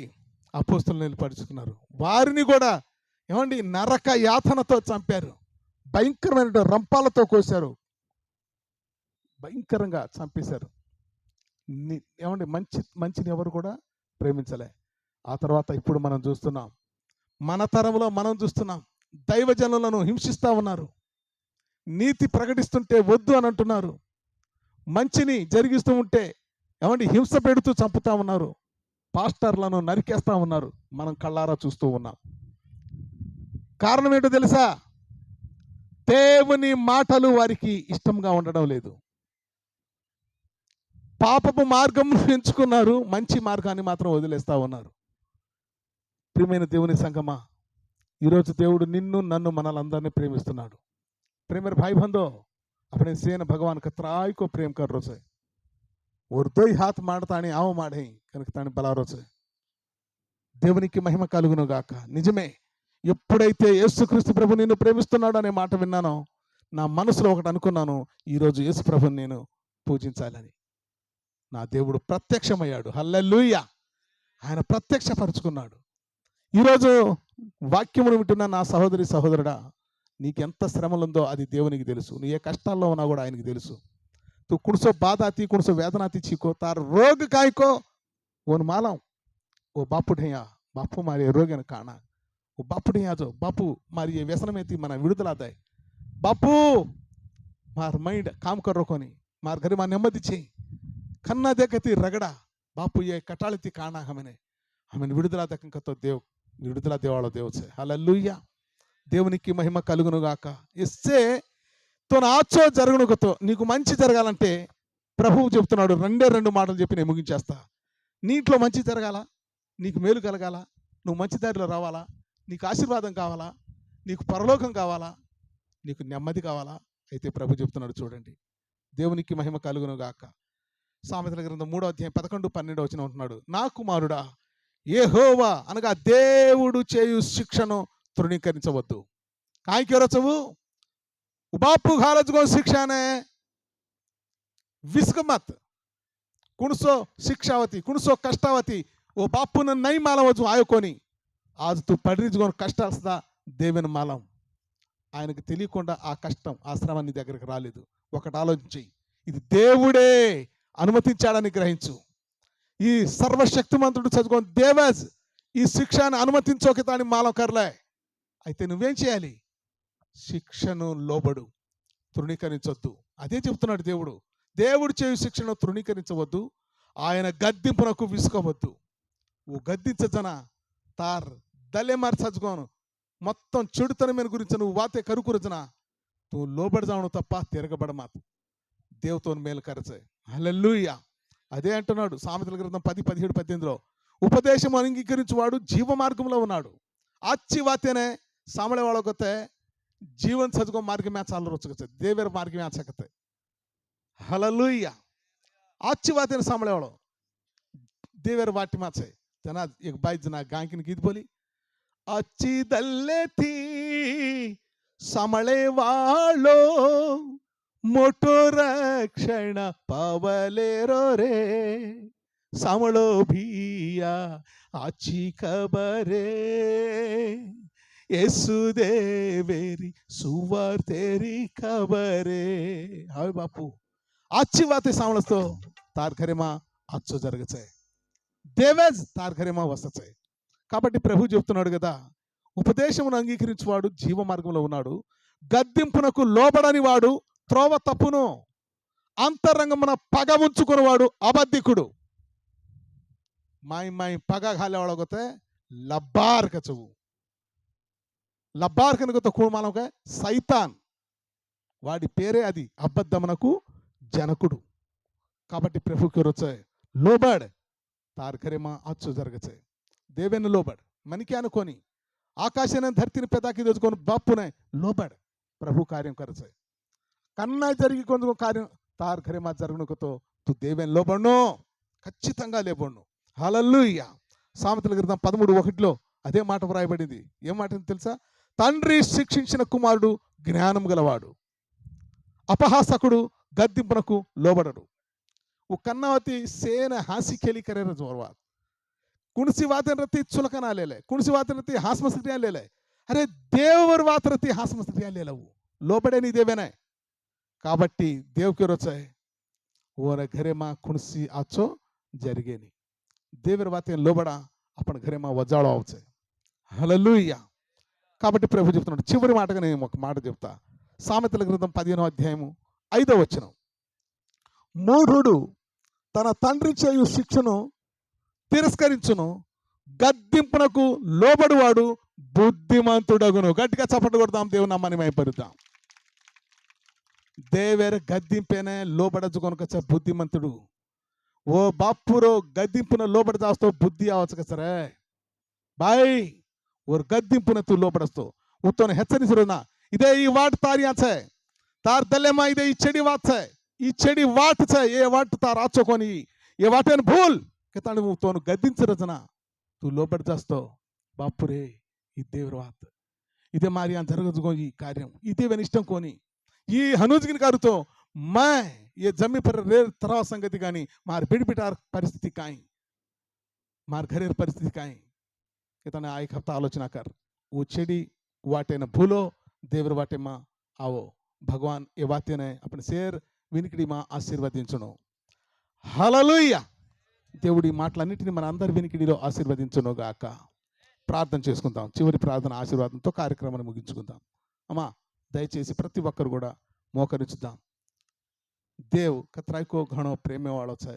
అపోస్తులను ఏర్పాటు చేసుకున్నారు. వారిని కూడా ఏమండి నరక యాతనతో చంపారు. భయంకరమైన రంపాలతో కోశారు. భయంకరంగా చంపేశారు. ఏమండి? మంచిని ఎవరు కూడా ప్రేమించలే. ఆ తర్వాత ఇప్పుడు మనం చూస్తున్నాం, మన తరంలో మనం చూస్తున్నాం, దైవజనులను హింసిస్తూ ఉన్నారు. నీతి ప్రకటిస్తుంటే వద్దు అని అంటున్నారు. మంచిని జరిగిస్తూ ఉంటే ఏమండి హింస పెడుతూ చంపుతా ఉన్నారు. పాస్టర్లను నరికేస్తా ఉన్నారు. మనం కళ్ళారా చూస్తూ ఉన్నాం. కారణం ఏంటో తెలుసా? దేవుని మాటలు వారికి ఇష్టంగా ఉండడం లేదు. పాపపు మార్గం ఎంచుకున్నారు, మంచి మార్గాన్ని మాత్రం వదిలేస్తా ఉన్నారు. ప్రియమైన దేవుని సంగమా, ఈరోజు దేవుడు నిన్ను నన్ను మనలందరినీ ప్రేమిస్తున్నాడు. प्रेम भाई बंधो अपने सेन भगवान का त्राई को प्रेम कर रो से और दो ही हाथ मारतानी आओ माढ़े कనుక తాని బలారోచే దేవునికి మహిమ కలుగును గాక. నిజమే, ఎప్పుడైతే యేసుక్రీస్తు ప్రభు నిన్ను ప్రేమిస్తున్నాడు అనే మాట విన్నానో నా మనసులో ఒకటి అనుకున్నాను, ఈరోజు యేసు ప్రభుని నేను పూజించాలని. నా దేవుడు ప్రత్యక్షమయ్యాడు. హల్లెలూయా. ఆయన ప్రత్యక్షపరుచుకున్నాడు. ఈరోజు వాక్యమును వింటున్న నా సహోదరి సహోదరుడా, నీకెంత శ్రమలుందో అది దేవునికి తెలుసు. నువ్వు ఏ కష్టాల్లో ఉన్నా కూడా ఆయనకి తెలుసు. తు కుణసో బాధ ఆती कुणसो वेदना आती चीको तार रोग काय को ओन मालम ओ बापू ढैया बापू मारे रोगन काना ओ बापू ढैया जो बापू मारी ये व्यसन में थी मना विడుదల आदाय बापू मार माइंड काम कर रोकोनी मार घरी मा नेమ్మది చేయి కన్నా देखती रगड़ा बापू ये कटाळती काना हमें విడుదల దక్కతో देव విడుదల దేవాలో దేవ છે. హల్లెలూయా. దేవునికి మహిమ కలుగును గాక. ఇస్తే తో నాచో జరుగునుకతో నీకు మంచి జరగాలంటే ప్రభువు చెప్తున్నాడు, రెండు మాటలు చెప్పి నేను ముగించేస్తా. నీట్లో మంచి జరగాల, నీకు మేలు కలగాల, నువ్వు మంచి దారిలో రావాలా, నీకు ఆశీర్వాదం కావాలా, నీకు పరలోకం కావాలా, నీకు నెమ్మది కావాలా, అయితే ప్రభు చెప్తున్నాడు చూడండి. దేవునికి మహిమ కలుగును గాక. సామెతల గ్రంథం 3వ అధ్యాయం 11-12 వచనం ఉంటున్నాడు, నా కుమారుడా యెహోవా అనగా దేవుడు చేయు శిక్షను తృణీకరించవద్దు. కాయకి రచవు बापू घालच गो शिक्षा ने विस्क मत कुणसो शिक्षावती कुणसो कष्टावती ओ बापू ने नहीं मालम वजू आयो कोनी आज तू पडरीज गो कष्ट असदा देवेन मालम ఆయనకు తెలియకుండా ఆ కష్టం ఆ శ్రమ నీ దగ్గరికి రాలేదు. ఒకటి ఆలోచించి ఇది దేవుడే అనుమతించాడని గ్రహించు. ఈ సర్వశక్తిమంతుడు చదువుకొని దేవజ్ ఈ శిక్షను అనుమతించోక తాని మాలం కర్లే. అయితే నువ్వేం చేయాలి? శిక్షను లోబడు, తృణీకరించొద్దు. అదే చెప్తున్నాడు దేవుడు. దేవుడు చేయు శిక్షను తృణీకరించవద్దు, ఆయన గద్దింపునకు విసుకోవద్దు. ఓ గద్దించజన తార్ దలేమార్ సజ్జుకోను మొత్తం చెడుతనమైన గురించి నువ్వు వాతే కరుకురజన నువ్వు లోబడదావును తప్ప తిరగబడమాత. దేవుతో మేలు కరచే. హల్లెలూయా. అదే అంటున్నాడు సామెతల గ్రంథం 10:17-18 ఉపదేశం అంగీకరించువాడు జీవ మార్గంలో ఉన్నాడు. ఆచ్చి వాతేనే సామಳೆ వాళ్ళకొతే जीवन सजगो मार्ग में चाल रोच देवर मार्ग में सकते. हल्लेलूया. आची बात सामने वालों देवर वाटी में जना एक बाई जना गायकीन गीत बोली, अच्छी दल्ले थी सामळे वाळो मोठो रक्षण पावले रो रे सामळो भिया आची खबरे येसु देवेरी सुवार तेरी खबरे. हाय बापू, आजची वाते सामळतो तार खरे మా అచ్చు జరగచ్చాయి, దేవేజ్ తార్ ఖరే మా వస్తచాయి. కాబట్టి ప్రభు చెప్తున్నాడు కదా, ఉపదేశమును అంగీకరించువాడు జీవ మార్గంలో ఉన్నాడు, గద్దింపునకు లోబడని వాడు త్రోవ తప్పును, అంతరంగమున పగ ఉంచుకునేవాడు అబద్ధికుడు. మాయి మాయి పగ ఖాళీవాడగతే లబ్బార్ కచవు, లబ్బార్ కనుక కూడమాలక సైతాన్, వాడి పేరే అది, అబద్ధమునకు జనకుడు. కాబట్టి ప్రభుకి వచ్చాయి లోబడ్ తార్ ఖరే మా అచ్చు జరగచాయి. దేవేను లోబడ్ మనకి అనుకొని ఆకాశాన్ని ధర్తిని పెదాకి తెచ్చుకొని బాపునే లోబడ్ ప్రభు కార్యం కరచాయి. కన్నా జరిగి కొంచెం కార్యం తార్ ఖరే మా జరుగునుకతో తు దేవేన్ లోబడ్ను, ఖచ్చితంగా లేబడ్ను. హల్లెలూయా. సామెతల గ్రంథం 13:1 అదే మాట వ్రాయబడింది. ఏం మాట తెలుసా? తండ్రి శిక్షించిన కుమారుడు జ్ఞానం గలవాడు, అపహాసకుడు గద్దింపునకు లోబడడు. वो कन्नावती सेन हासी खेली करे जोरवाद कुणसी वाते रती चुलकना ले ले, कुणसी वाते रती हास मस्त्रियां ले ले. अरे देवर वात रती हास मस्त्रियां ले लवू लोबड़े नहीं देवे ना. కాబట్టి దేవుకి వచ్చాయి ఓర घरे మా కుణసి ఆచో జరిగేని దేవర వాతే లోబడ అప్పన घरे మా వజాళో అవచే. హల్లెలూయా. కాబట్టి ప్రభు చెప్తున్నాడు, చివరి మాటగా నేను ఒక మాట చెప్తా. సామెతల గ్రంథం 15వ అధ్యాయము 5వ వచనం, మూఢుడు తన తండ్రి చేయు శిక్షను తిరస్కరించును, గద్దింపునకు లోబడువాడు బుద్ధిమంతుడగును. గట్టిగా చప్పట్లు కొడదాం, దేవుని నామాన్ని మహిమపరుద్దాం. దేవేర గద్దింపేనే లోబడజుకొనక బుద్ధిమంతుడు. ఓ బాపురో గద్దింపున లోబడ చేస్తావు బుద్ధి అవచ్చక సరే బాయ్, ఓ గద్దింపున తూ లోబడస్తావు ఉత్తోన హెచ్చరిస్తున్నా. ఇదే ఈ వాట్ తారియాచే तार दले मा इदे इचेडी वात छे, इचेडी वाट छे, ये वाट तार आचो कोनी, ये वाटेन भूल के ताने तोनु गद्दिंचरजना तू लोबड जास्तो बापुरे ఈ దేవుని వార్త ఇదే మారి అని జరగదుగో ఈ కార్యం ఇదే వెనిష్టం కోని ఈ హనుజ్గిన కారుతో मैं ये जमी पर रे तरह संगति गानी मार बिड़बिटार परिस्थिति काई मार घरेर परिस्थिति काई के तने एक हफ्ता आलोचना कर वो छेड़ी वाटे न भूलो देवर वाटे मा आओ भगवान ये वाते ने अपने शेर विनिकिडी मा आशीर्वदिंచును. హల్లెలూయా. దేవుడి మాటలన్నిటిని మన అందరి వినికిడిలో ఆశీర్వదించును గాక. ప్రార్థన చేసుకుందాం. చివరి ప్రార్థన ఆశీర్వాదంతో కార్యక్రమాన్ని ముగించుకుందాం. అమ్మా దయచేసి ప్రతి ఒక్కరు కూడా మోకరించుదాం. देव कतराई को घणो प्रेमे वालों छे,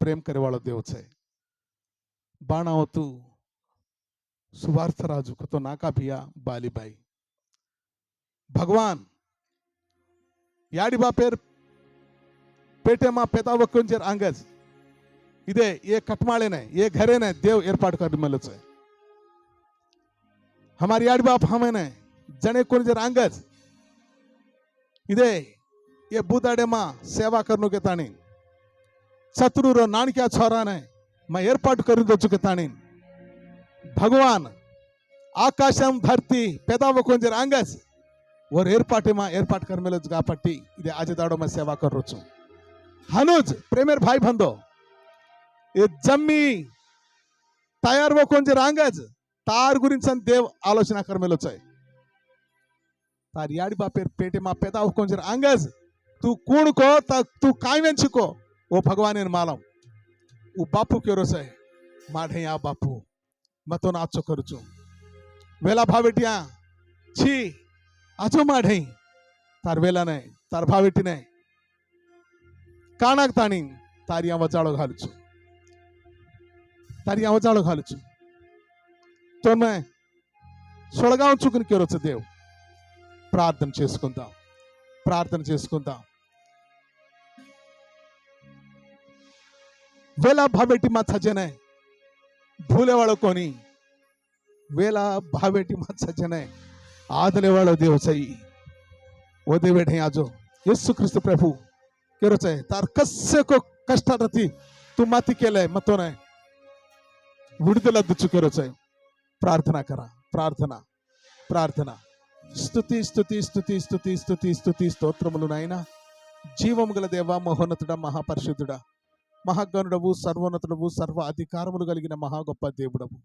प्रेम करे वालों देव छे. बाणावतु सुवार्थ राजू को तो नाका भिया बाली भाई भगवान याडी बापेर पेटे मा पेता वकुंजर अंगज इदे ये कटमाले ने ये घरे ने देव एर्पाट कर मल छे. हमारी याडी बाप हमें ने जने कुंजर अंगज इदे ये बूदाड़े मां सेवा करने के तानी शत्रु नाणक्या छोरा ने मैं एर्पाट कर चुके तानी भगवान आकाशम धरती पेदाव कोंजर अंगस और एर्पाटे मां एर्पाट कर मेलो कापट्टी इदे आज दाड़ो में सेवा कर रोचु. हनुज प्रेमेर भाई बंदो ये जम्मी तयार वो कोंजर अंगज तार गुरिंचन देव आलोचना कर मेलो छे. तार याडी बापेर पेटे मां पेदाव कोंजर अंगज तू कूण को तू काय वेंचुको वो भगवान ने मालम वो बापू क्यों से माढ़े आ बापू मतो नाचो करूचु वेला भावेटिया छी आजो माढ़े तार वेला ने तार भावेटी ने कानाक ताणी तारिया वजाळो घालुचु तारिया वजाळो घालुचु तो मैं सोळगाव चुकन क्यों से देव प्रार्थన చేసుకుందాం. ప్రార్థన చేసుకుందాం. वेला भावेटी मा सजने भूले वालों कोनी वेला भावेटी मा सजने आदले वालों देव सही वो दे बैठे आजो यीशु क्रिस्त प्रभु केरो चाहे तार कस्य को कष्ट रती तू माती केले मतो ने విడుదల చుక్కరొచ్చాయి. ప్రార్థన కర ప్రార్థన ప్రార్థన. స్తుతి స్తుతి స్తుతి స్తుతి స్తుతి స్తుతి స్తోత్రములు నాయన. జీవము గల దేవ, మహోన్నతుడ, మహాపరిశుద్ధుడ, మహాగణుడవు, సర్వోన్నతుడవు, సర్వ అధికారములు కలిగిన మహా గొప్ప దేవుడవు.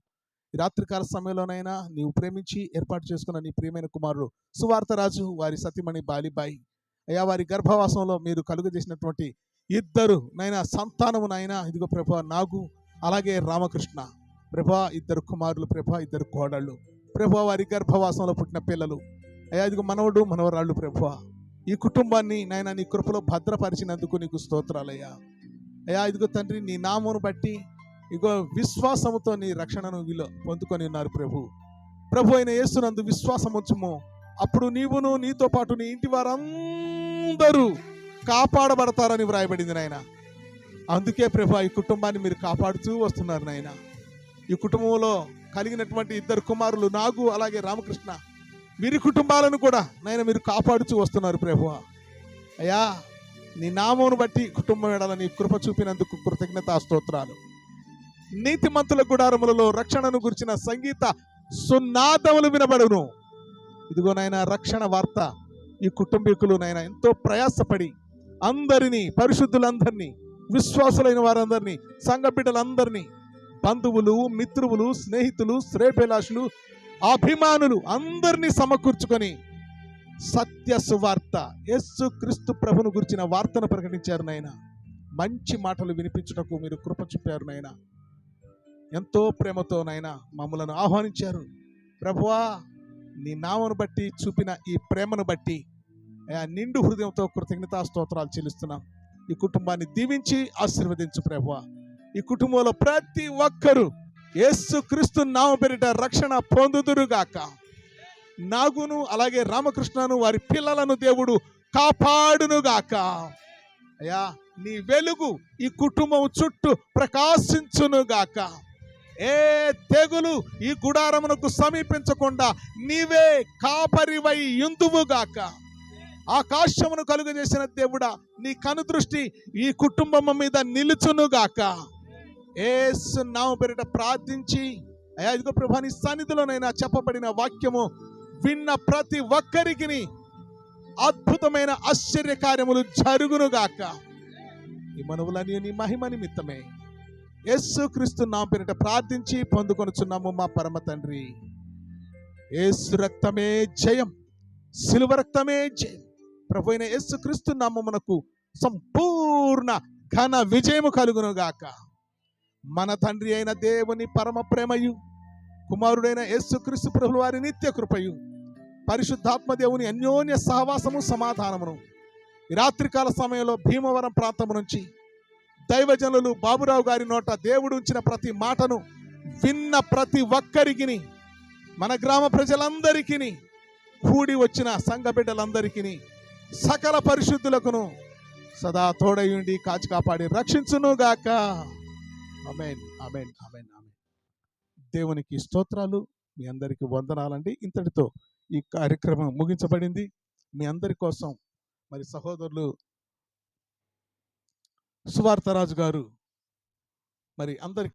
ఈ రాత్రికాల సమయంలోనైనా నీవు ప్రేమించి ఏర్పాటు చేసుకున్న నీ ప్రియమైన కుమారుడు సువార్తరాజు, వారి సతీమణి బాలిబాయి అయ్యా, వారి గర్భవాసంలో మీరు కలుగజేసినటువంటి ఇద్దరు నైనా సంతానము నాయనా, ఇదిగో ప్రభా నాగు అలాగే రామకృష్ణ ప్రభా, ఇద్దరు కుమారులు ప్రభా, ఇద్దరు కోడళ్ళు ప్రభా, వారి గర్భవాసంలో పుట్టిన పిల్లలు అయ్యా, ఇదిగో మనవడు మనవరాళ్ళు ప్రభా, ఈ కుటుంబాన్ని నాయన నీ కృపలో భద్రపరిచినందుకు నీకు స్తోత్రాలయ్యా. అయ్యా ఇదిగో తండ్రి, నీ నామమును బట్టి ఇగో విశ్వాసముతో నీ రక్షణను వీళ్ళు పొందుకొని ఉన్నారు ప్రభు. ప్రభు అయిన యేసునందు విశ్వాసం ఉంచుము, అప్పుడు నీవును నీతో పాటు నీ ఇంటి వారందరూ కాపాడబడతారని వ్రాయబడింది నాయన. అందుకే ప్రభు ఈ కుటుంబాన్ని మీరు కాపాడుతూ వస్తున్నారు నాయన. ఈ కుటుంబంలో కలిగినటువంటి ఇద్దరు కుమారులు నాగు అలాగే రామకృష్ణ, వీరి కుటుంబాలను కూడా నాయన మీరు కాపాడుతూ వస్తున్నారు ప్రభు. అయ్యా నీ నామమును బట్టి కుటుంబం ఎడలని కృప చూపినందుకు కృతజ్ఞతా స్తోత్రాలు. నీతిమంతుల గుడారములలో రక్షణను గురించిన సంగీత సునాదములు వినబడును. ఇదిగో నాయన రక్షణ వార్త ఈ కుటుంబీకులు నాయన ఎంతో ప్రయాసపడి అందరినీ, పరిశుద్ధులందరినీ, విశ్వాసులైన వారందరినీ, సంఘ బిడ్డలందరినీ, బంధువులు, మిత్రువులు, స్నేహితులు, శ్రేభిలాషులు, అభిమానులు అందరినీ సమకూర్చుకొని సత్య సువార్త యేసు క్రీస్తు ప్రభును గురించిన వార్తను ప్రకటించారు నాయన. మంచి మాటలు వినిపించుటకు మీరు కృప చూపారు నాయన. ఎంతో ప్రేమతో నాయన మమ్మలను ఆహ్వానించారు ప్రభువా. నీ నామను బట్టి చూపిన ఈ ప్రేమను బట్టి నిండు హృదయంతో కృతజ్ఞతా స్తోత్రాలు చెల్లిస్తున్నాం. ఈ కుటుంబాన్ని దీవించి ఆశీర్వదించు ప్రభువా. ఈ కుటుంబంలో ప్రతి ఒక్కరూ యేసు క్రీస్తు నామ పేరిట రక్షణ పొందుదురుగాక. నాగును అలాగే రామకృష్ణను వారి పిల్లలను దేవుడు కాపాడునుగాక. అయ్యా నీ వెలుగు ఈ కుటుంబం చుట్టూ ప్రకాశించునుగాక. ఏ తెగులు ఈ గుడారమునకు సమీపించకుండా నీవే కాపరివై యుందువుగాక. ఆకాశమును కలుగజేసిన దేవుడా, నీ కనుదృష్టి ఈ కుటుంబం మీద నిలుచునుగాక. యేసు నామమున పేరిట ప్రార్థించి అయ్యా ఇదిగో ప్రభా, నీ సన్నిధిలోనైనా చెప్పబడిన వాక్యము విన్న ప్రతి ఒక్కరికి అద్భుతమైన ఆశ్చర్య కార్యములు జరుగునుగాక. ఈ మనవులని నీ మహిమ నిమిత్తమే యేసు క్రీస్తు నామమున పేరిట ప్రార్థించి పొందుకొనుచున్నాము మా పరమ తండ్రి. యేసు రక్తమే జయం, సిలువ రక్తమే జయం. ప్రభు అయిన యేసు క్రీస్తు నామమునకు సంపూర్ణ ఘన విజయము కలుగునుగాక. మన తండ్రి అయిన దేవుని పరమ ప్రేమయు, కుమారుడైన యేసు క్రీస్తు ప్రభువు వారి నిత్య కృపయు, పరిశుద్ధాత్మ దేవుని అన్యోన్య సహవాసము సమాధానమును ఈ రాత్రికాల సమయంలో భీమవరం ప్రాంతం నుంచి దైవజనులు బాబురావు గారి నోట దేవుడు ఉంచిన ప్రతి మాటను విన్న ప్రతి ఒక్కరికి, మన గ్రామ ప్రజలందరికీ, కూడి వచ్చిన సంఘ బిడ్డలందరికీ, సకల పరిశుద్ధులకును సదా తోడయుండి కాచి కాపాడి రక్షించునుగాక. ఆమేన్ ఆమేన్ ఆమేన్ ఆమేన్. దేవునికి స్తోత్రాలు. మీ అందరికీ వందనాలండి. ఇంతటితో ఈ కార్యక్రమం ముగించబడింది. మీ అందరి కోసం మరి సహోదరులు సువార్తరాజు గారు మరి అందరి